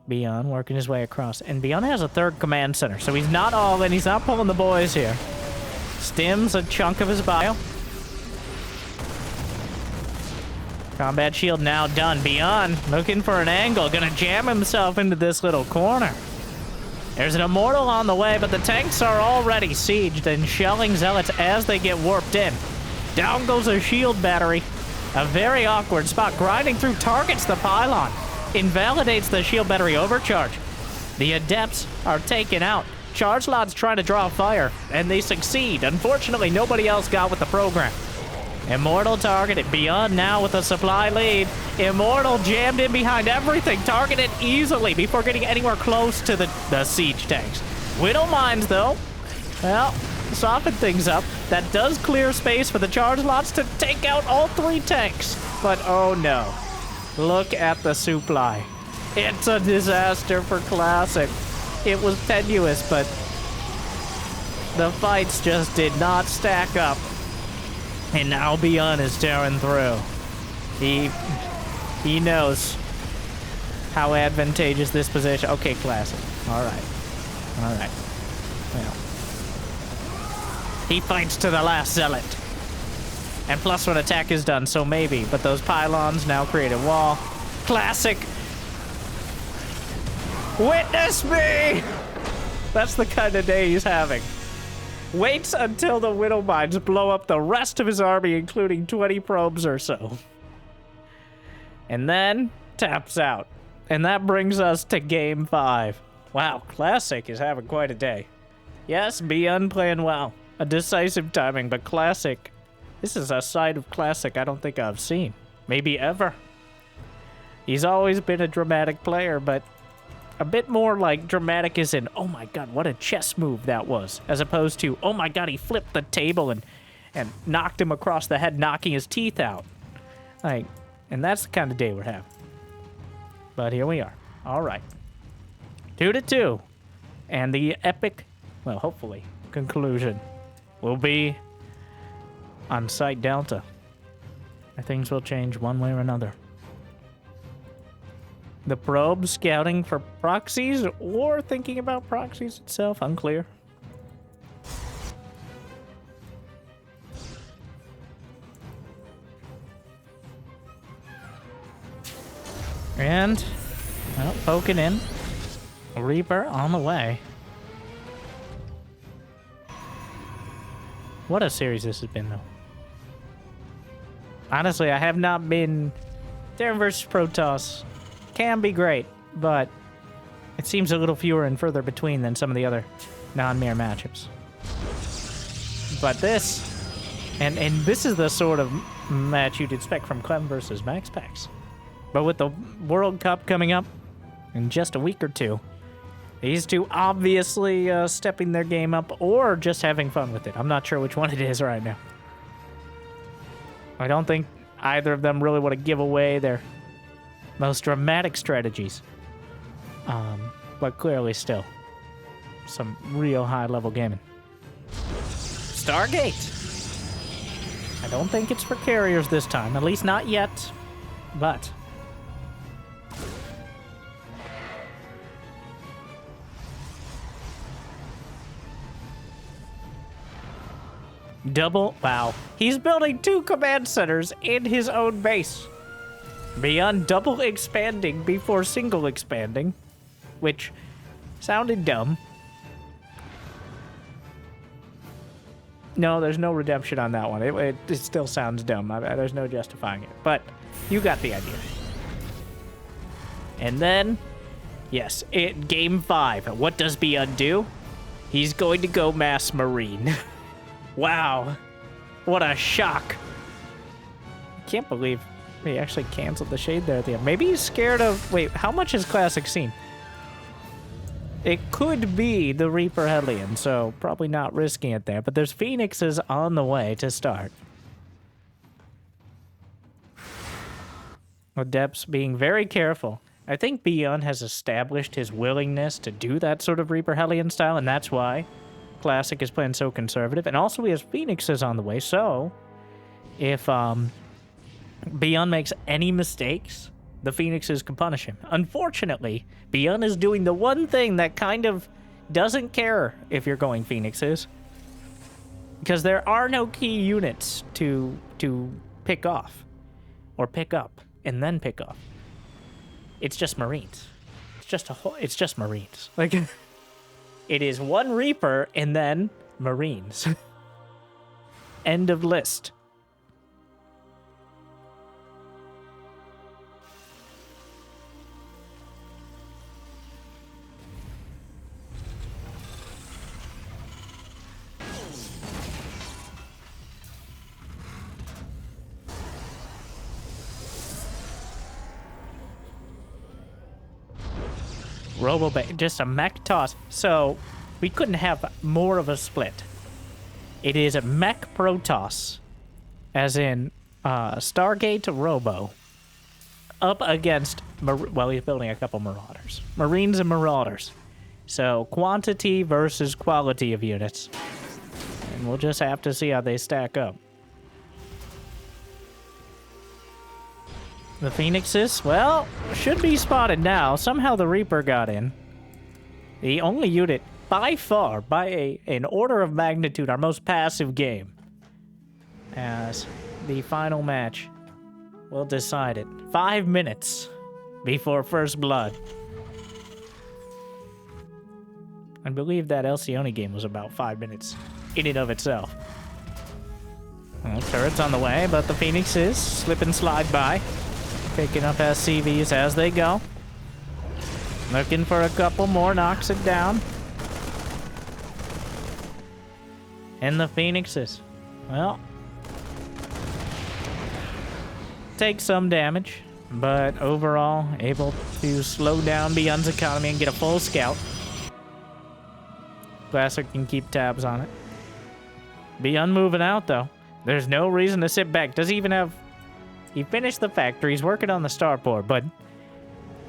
ByuN working his way across. And ByuN has a 3rd command center, so he's not all in. He's not pulling the boys here. Stim's a chunk of his bio. Combat shield now done. ByuN looking for an angle. Gonna jam himself into this little corner. There's an Immortal on the way, but the tanks are already sieged and shelling Zealots as they get warped in. Down goes a shield battery. A very awkward spot. Grinding through targets the pylon. Invalidates the shield battery overcharge. The Adepts are taken out. Charge Lod's trying to draw fire, and they succeed. Unfortunately, nobody else got with the program. Immortal targeted. ByuN now with a supply lead. Immortal jammed in behind everything. Targeted easily before getting anywhere close to the siege tanks. Widow Mines, though, well, soften things up. That does clear space for the charge lots to take out all 3 tanks. But oh no. Look at the supply. It's a disaster for Classic. It was tenuous, but the fights just did not stack up. And now ByuN is tearing through. He knows how advantageous this position. Okay, Classic. All right. Well, he fights to the last Zealot. And +1 attack is done, so maybe. But those pylons now create a wall. Classic. Witness me! That's the kind of day he's having. Waits until the Widow Mines blow up the rest of his army, including 20 probes or so. And then taps out. And that brings us to Game 5. Wow, Classic is having quite a day. Yes, ByuN playing well. a decisive timing, but Classic, this is a side of Classic I don't think I've seen. Maybe ever. He's always been a dramatic player, but a bit more like dramatic as in, oh my god, what a chess move that was, as opposed to, oh my god, he flipped the table and knocked him across the head, knocking his teeth out. Like, and that's the kind of day we're having. But here we are. All right. 2-2. And the epic, well, hopefully, conclusion will be on Site Delta. Things will change one way or another. The probe scouting for proxies or thinking about proxies itself, unclear. And, well, poking in. Reaper on the way. What a series this has been, though. Honestly, I have not been... Terran versus Protoss can be great, but it seems a little fewer and further between than some of the other non-mirror matchups. But this... And this is the sort of match you'd expect from Clem versus Max Pax. But with the World Cup coming up in just a week or two, these two obviously stepping their game up or just having fun with it. I'm not sure which one it is right now. I don't think either of them really want to give away their most dramatic strategies. But clearly still, some real high-level gaming. Stargate! I don't think it's for carriers this time, at least not yet, but... Double, wow. He's building 2 command centers in his own base. ByuN double expanding before single expanding, which sounded dumb. No, there's no redemption on that one. It still sounds dumb. There's no justifying it, but you got the idea. And then, yes, game 5. What does ByuN do? He's going to go mass marine. Wow, what a shock. I can't believe he actually canceled the shade there at the end. Maybe he's scared of... Wait, how much has Classic seen? It could be the Reaper Hellion, so probably not risking it there. But there's Phoenixes on the way to start. Adepts being very careful. I think ByuN has established his willingness to do that sort of Reaper Hellion style, and that's why Classic is playing so conservative. And also he has Phoenixes on the way, so if ByuN makes any mistakes, the Phoenixes can punish him. Unfortunately, ByuN is doing the one thing that kind of doesn't care if you're going Phoenixes, because there are no key units to pick off or pick up and then pick off. It's just Marines. It's just Marines. Like it is one Reaper and then Marines. End of list. Just a mech toss. So we couldn't have more of a split. It is a mech Protoss, as in Stargate Robo, up against, well, he's building a couple Marauders. Marines and Marauders. So quantity versus quality of units. And we'll just have to see how they stack up. The Phoenixes, well, should be spotted now. Somehow the Reaper got in. The only unit, by far, by an order of magnitude, our most passive game. As the final match will decide it. 5 minutes before first blood. I believe that Alcyone game was about 5 minutes in and of itself. Well, turrets on the way, but the Phoenixes slip and slide by. Picking up SCVs as they go. Looking for a couple more, knocks it down. And the Phoenixes, well, take some damage, but overall able to slow down ByuN's economy and get a full scout. Classic can keep tabs on it. ByuN moving out though. There's no reason to sit back. Does he even have... He finished the factory. He's working on the starport, but...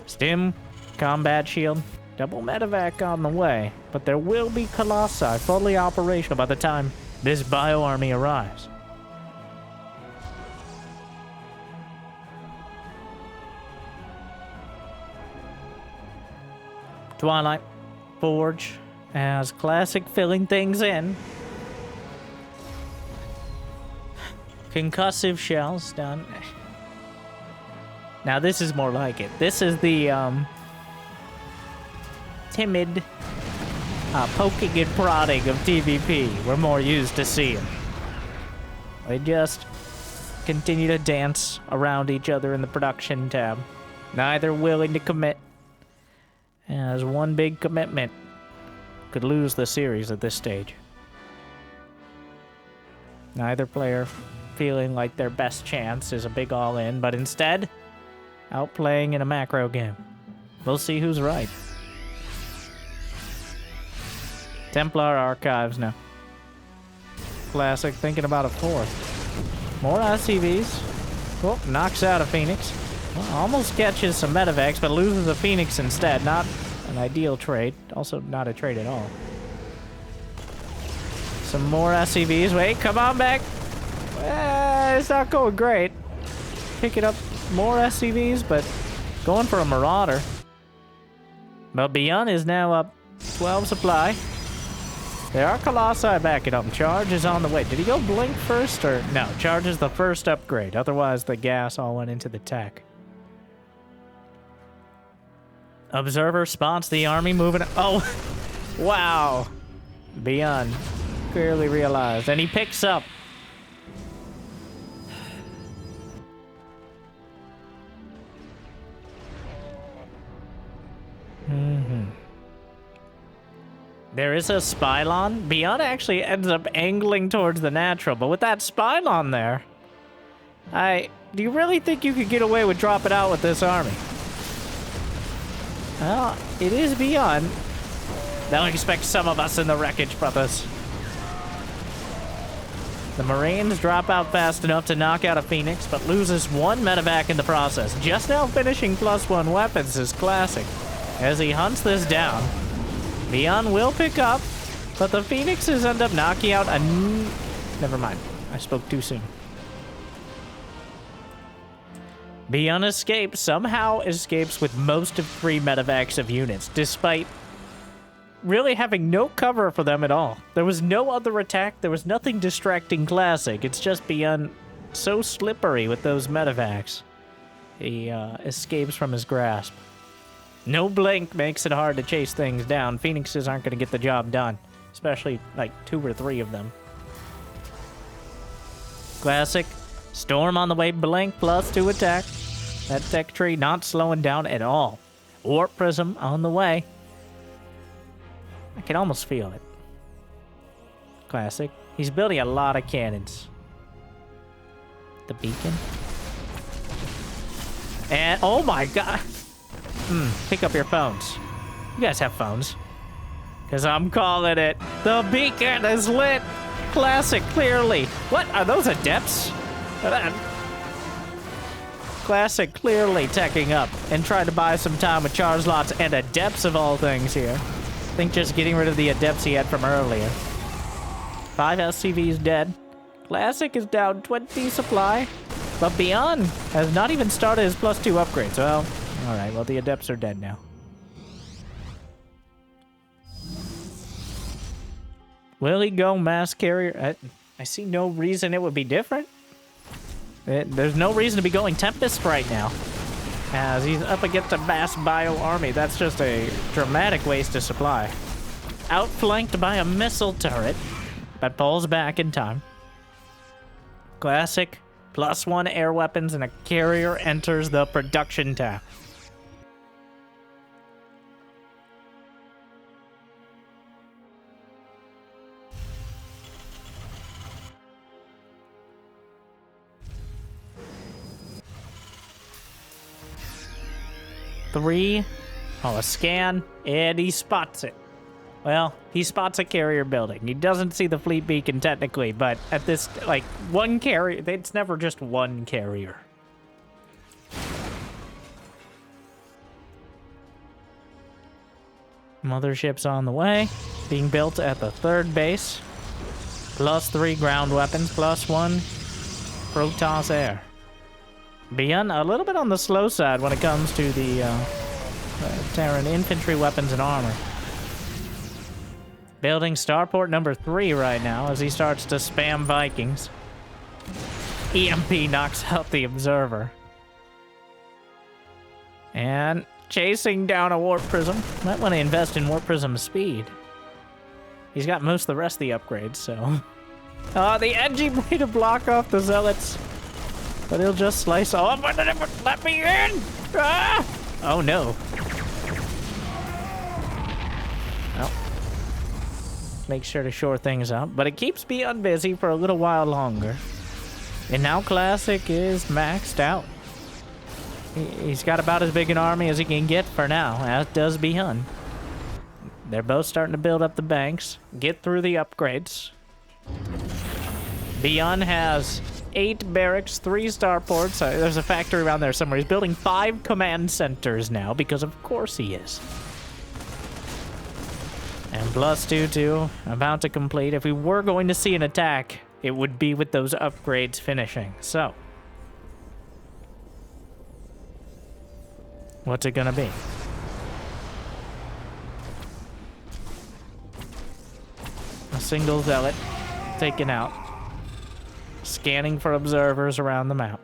Stim, combat shield, double medevac on the way. But there will be Colossi fully operational by the time this bio army arrives. Twilight Forge as Classic filling things in. Concussive shells done. Now this is more like it. This is the timid poking and prodding of TVP. We're more used to seeing. They just continue to dance around each other in the production tab. Neither willing to commit. As one big commitment could lose the series at this stage. Neither player feeling like their best chance is a big all-in, but instead, outplaying in a macro game. We'll see who's right. Templar Archives now. Classic thinking about a fourth. More SCVs. Oh, knocks out a Phoenix. Well, almost catches some medevacs, but loses a Phoenix instead. Not an ideal trade. Also not a trade at all. Some more SCVs. Wait, come on back. It's not going great. Picking up more SCVs, but going for a Marauder. But ByuN is now up 12 supply. There are Colossi backing up. Charge is on the way. Did he go blink first or... No, Charge is the first upgrade. Otherwise, the gas all went into the tech. Observer spots the army moving... Oh, wow. ByuN clearly realized. And he picks up. There is a Spylon. ByuN actually ends up angling towards the natural, but with that Spylon there, do you really think you could get away with dropping out with this army? Well, it is ByuN. Don't expect some of us in the wreckage, brothers. The Marines drop out fast enough to knock out a Phoenix, but loses one medevac in the process. Just now finishing +1 weapons is Classic. As he hunts this down, ByuN will pick up, but the Phoenixes end up knocking out a... Never mind. I spoke too soon. ByuN escapes, somehow escapes with most of 3 medevacs of units, despite really having no cover for them at all. There was no other attack. There was nothing distracting Classic. It's just ByuN so slippery with those medevacs. He escapes from his grasp. No blink makes it hard to chase things down. Phoenixes aren't going to get the job done, especially like 2 or 3 of them. Classic. Storm on the way, blink, +2 attack. That tech tree not slowing down at all. Warp Prism on the way. I can almost feel it. Classic. He's building a lot of cannons. The beacon. And, oh my god. Pick up your phones. You guys have phones. Because I'm calling it. The beacon is lit. Classic, clearly. What? Are those adepts? Classic clearly teching up and trying to buy some time with charge lots and adepts of all things here. I think just getting rid of the adepts he had from earlier. 5 SCVs dead. Classic is down 20 supply. But ByuN has not even started his +2 upgrades. Well, alright, well the adepts are dead now. Will he go mass carrier? I see no reason it would be different. There's no reason to be going Tempest right now. As he's up against a mass bio army. That's just a dramatic waste of supply. Outflanked by a missile turret, but pulls back in time. Classic, +1 air weapons, and a carrier enters the production tab. 3. Oh, a scan, and he spots it. Well, he spots a carrier building. He doesn't see the fleet beacon technically, but at this, like, one carrier, it's never just one carrier. Mothership's on the way, being built at the 3rd base. +3 ground weapons, +1 Protoss air. ByuN, a little bit on the slow side when it comes to the Terran infantry weapons and armor. Building starport number 3 right now as he starts to spam Vikings. EMP knocks out the observer. And chasing down a warp prism. Might want to invest in warp prism speed. He's got most of the rest of the upgrades, so... the edgy way to block off the zealots. But he'll just slice off. Let me in! Ah! Oh no. Well, make sure to shore things up. But it keeps ByuN busy for a little while longer. And now Classic is maxed out. He's got about as big an army as he can get for now, as does ByuN. They're both starting to build up the banks, get through the upgrades. ByuN has 8 barracks, 3 starports. There's a factory around there somewhere. He's building 5 command centers now, because of course he is. And +2-2, about to complete. If we were going to see an attack, it would be with those upgrades finishing. So, what's it gonna be? A single zealot taken out. Scanning for observers around the map.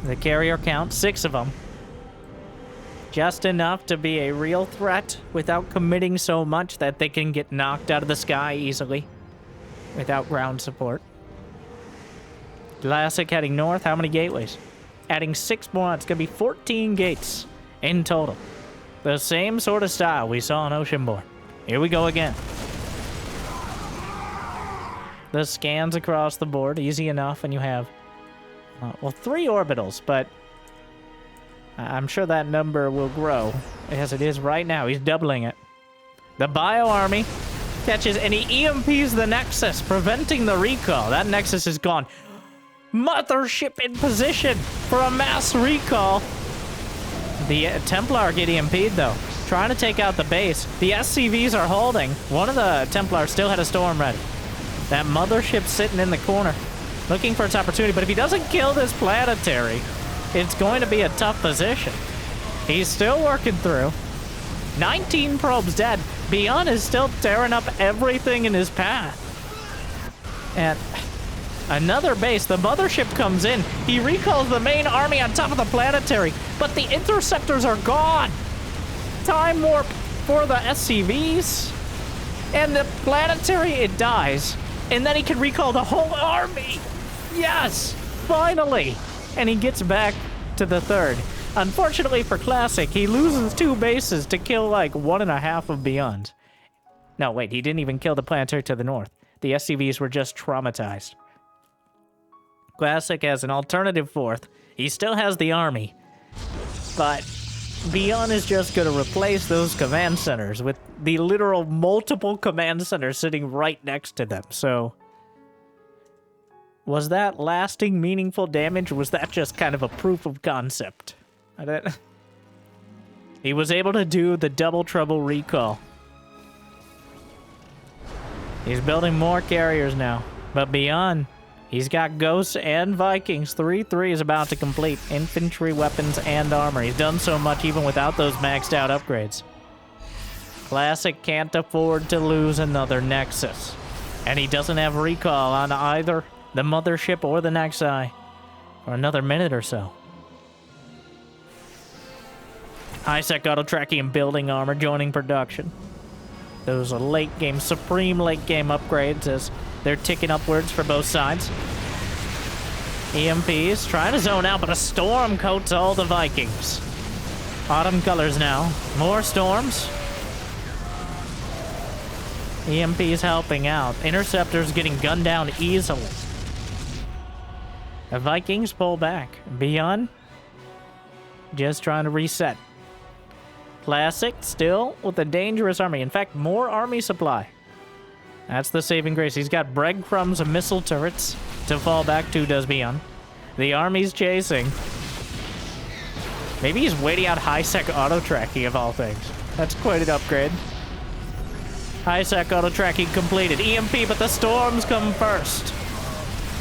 The carrier count, 6 of them. Just enough to be a real threat without committing so much that they can get knocked out of the sky easily without ground support. Classic heading north. How many gateways? Adding 6 more. It's going to be 14 gates in total. The same sort of style we saw on Oceanborn. Here we go again. The scans across the board, easy enough, and you have, well, 3 orbitals, but I'm sure that number will grow, as it is right now. He's doubling it. The Bio Army catches, and he EMPs the Nexus, preventing the recall. That Nexus is gone. Mothership in position for a mass recall. The Templar get EMP'd, though. Trying to take out the base. The SCVs are holding. One of the Templars still had a storm ready. That mothership sitting in the corner, looking for its opportunity. But if he doesn't kill this planetary, it's going to be a tough position. He's still working through. 19 probes dead. ByuN is still tearing up everything in his path. And another base, the mothership comes in. He recalls the main army on top of the planetary, but the interceptors are gone. Time warp for the SCVs. And the planetary, it dies. And then he can recall the whole army. Yes, finally. And he gets back to the 3rd. Unfortunately for Classic, he loses 2 bases to kill like 1.5 of ByuN's. No, wait, he didn't even kill the planetary to the north. The SCVs were just traumatized. Classic has an alternative 4th. He still has the army. But ByuN is just going to replace those command centers with the literal multiple command centers sitting right next to them. So, was that lasting, meaningful damage, or was that just kind of a proof of concept? He was able to do the double trouble recall. He's building more carriers now. But ByuN, he's got Ghosts and Vikings. 3-3 is about to complete. Infantry, weapons, and armor. He's done so much even without those maxed out upgrades. Classic can't afford to lose another Nexus. And he doesn't have recall on either the mothership or the Nexi for another minute or so. High-sec auto-tracking and building armor joining production. Those are late-game, supreme late-game upgrades as they're ticking upwards for both sides. EMPs trying to zone out, but a storm coats all the Vikings. Autumn colors now. More storms. EMPs helping out. Interceptors getting gunned down easily. The Vikings pull back. ByuN Just trying to reset. Classic, still with a dangerous army. In fact, more army supply. That's the saving grace. He's got breadcrumbs and missile turrets to fall back to, does ByuN. The army's chasing. Maybe he's waiting out high-sec auto-tracking of all things. That's quite an upgrade. High-sec auto-tracking completed. EMP, but the storms come first.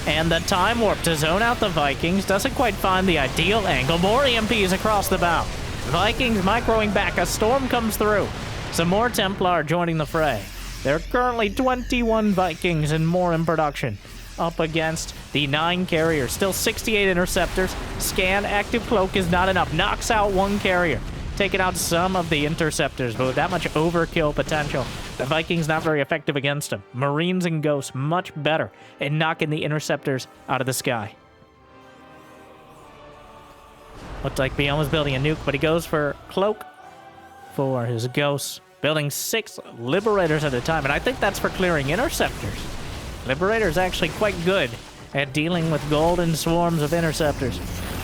And the time warp to zone out the Vikings doesn't quite find the ideal angle. More EMPs across the bow. Vikings microing back. A storm comes through. Some more Templar joining the fray. There are currently 21 Vikings and more in production. Up against the 9 carriers. Still 68 interceptors. Scan, active cloak is not enough. Knocks out 1 carrier. Taking out some of the interceptors, but with that much overkill potential, the Vikings not very effective against them. Marines and Ghosts much better in knocking the interceptors out of the sky. Looks like ByuN was building a nuke, but he goes for cloak for his Ghosts. Building 6 Liberators at a time, and I think that's for clearing interceptors. Liberator's actually quite good at dealing with golden swarms of interceptors.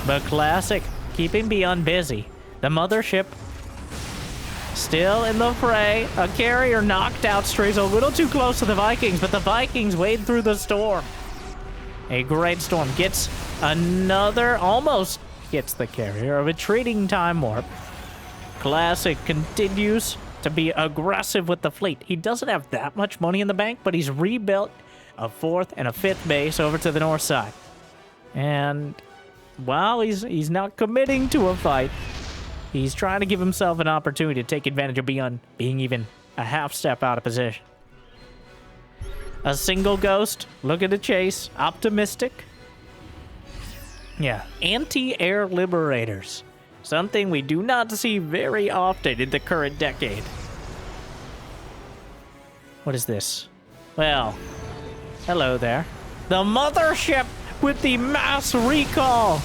But Classic, keeping ByuN busy. The mothership still in the fray. A carrier knocked out, strays a little too close to the Vikings, but the Vikings wade through the storm. A great storm gets another, almost gets the carrier. A retreating time warp. Classic continues to be aggressive with the fleet. He doesn't have that much money in the bank, but he's rebuilt a 4th and a 5th base over to the north side. And while he's not committing to a fight, he's trying to give himself an opportunity to take advantage of ByuN being even a half step out of position. A single Ghost, looking to chase, optimistic. Yeah, anti-air liberators. Something we do not see very often in the current decade. What is this? Well, hello there. The mothership with the mass recall.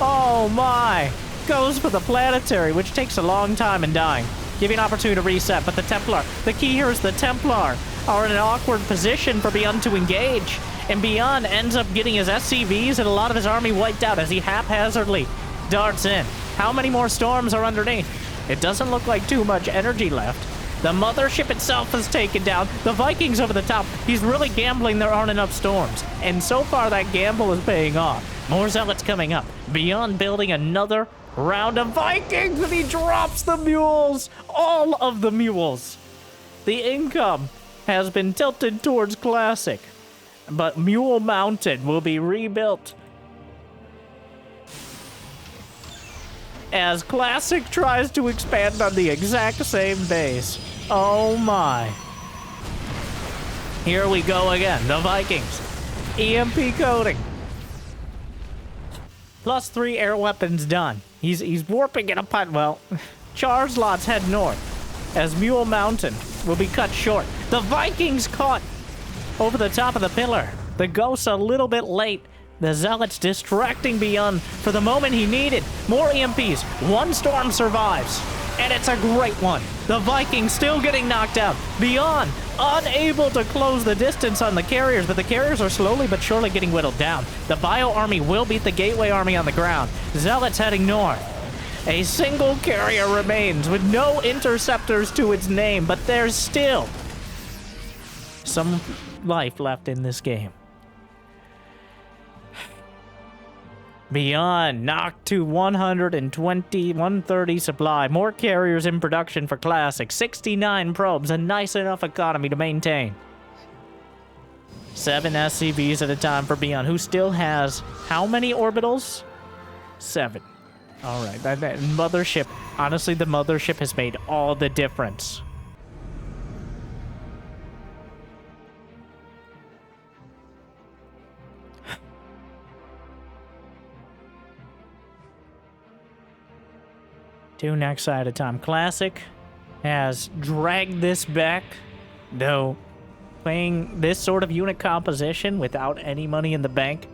Oh my. Goes for the planetary, which takes a long time in dying, giving an opportunity to reset. But the Templar, the key here is the Templar are in an awkward position for ByuN to engage, and ByuN ends up getting his SCVs and a lot of his army wiped out as he haphazardly darts in. How many more storms are underneath? It doesn't look like too much energy left. The mothership itself is taken down. The Vikings over the top. He's really gambling there aren't enough storms, and so far that gamble is paying off. More zealots coming up. ByuN building another round of Vikings, and he drops the mules. All of the mules. The income has been tilted towards Classic, but Mule Mountain will be rebuilt as Classic tries to expand on the exact same base. Oh my. Here we go again. The Vikings. EMP coding. +3 air weapons done. He's warping in a putt. Well, char slots head north as Mule Mountain will be cut short. The Vikings caught over the top of the pillar. The Ghosts a little bit late. The Zealots distracting ByuN for the moment he needed. More EMPs. 1 storm survives, and it's a great one. The Vikings still getting knocked out. ByuN unable to close the distance on the carriers, but the carriers are slowly but surely getting whittled down. The Bio army will beat the Gateway army on the ground. Zealots heading north. A single carrier remains with no interceptors to its name, but there's still some life left in this game. ByuN knocked to 120, 130 supply. More carriers in production for Classic. 69 probes, a nice enough economy to maintain. 7 SCVs at a time for ByuN, who still has how many orbitals? 7. All right, that mothership. Honestly, the mothership has made all the difference. Two next side at a time. Classic has dragged this back, though playing this sort of unit composition without any money in the bank.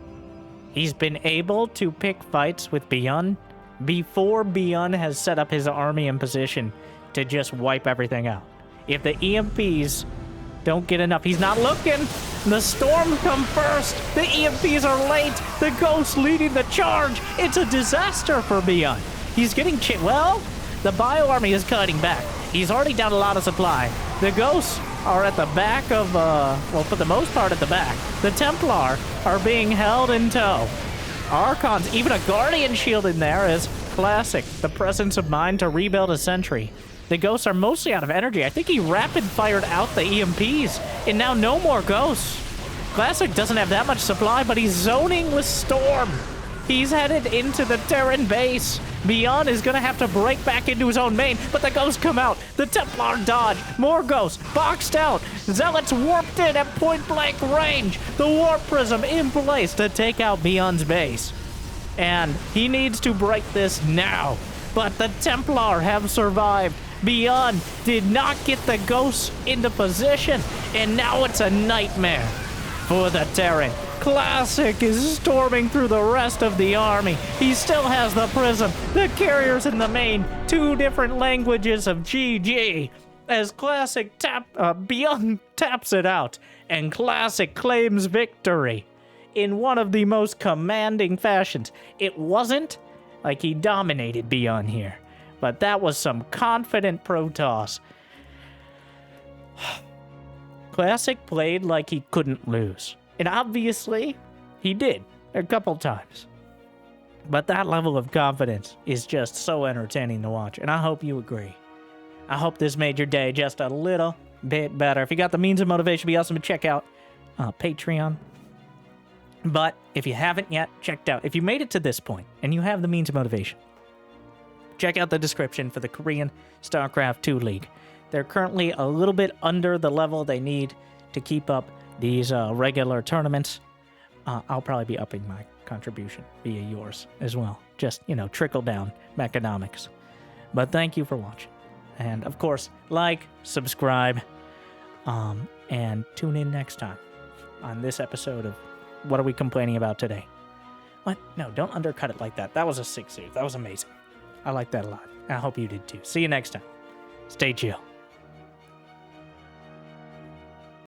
He's been able to pick fights with ByuN before ByuN has set up his army in position to just wipe everything out. If the EMPs don't get enough, he's not looking. The storms come first. The EMPs are late. The Ghosts leading the charge. It's a disaster for ByuN. He's getting well, the bio army is cutting back. He's already down a lot of supply. The ghosts are at the back of, well, for the most part at the back. The Templar are being held in tow. Archons, even a Guardian shield in there is classic. The presence of mind to rebuild a sentry. The ghosts are mostly out of energy. I think he rapid-fired out the EMPs, and now no more ghosts. Classic doesn't have that much supply, but he's zoning with Storm. He's headed into the Terran base. ByuN is going to have to break back into his own main, but the ghosts come out. The Templar dodge. More ghosts. Boxed out. Zealots warped in at point-blank range. The Warp Prism in place to take out ByuN's base. And he needs to break this now. But the Templar have survived. ByuN did not get the ghosts into position, and now it's a nightmare for the Terran. Classic is storming through the rest of the army. He still has the prism, the carriers in the main, 2 different languages of GG. As Classic ByuN taps it out, and Classic claims victory in one of the most commanding fashions. It wasn't like he dominated ByuN here, but that was some confident Protoss. Classic played like he couldn't lose. And obviously, he did a couple times. But that level of confidence is just so entertaining to watch, and I hope you agree. I hope this made your day just a little bit better. If you got the means of motivation, it'd be awesome to check out Patreon. But if you haven't yet checked out, if you made it to this point and you have the means of motivation, check out the description for the Korean StarCraft 2 League. They're currently a little bit under the level they need to keep up these regular tournaments. I'll probably be upping my contribution via yours as well. Just, trickle down economics. But thank you for watching. And of course, like, subscribe, and tune in next time on this episode of What Are We Complaining About Today? What? No, don't undercut it like that. That was a 6-0. That was amazing. I like that a lot. I hope you did too. See you next time. Stay chill.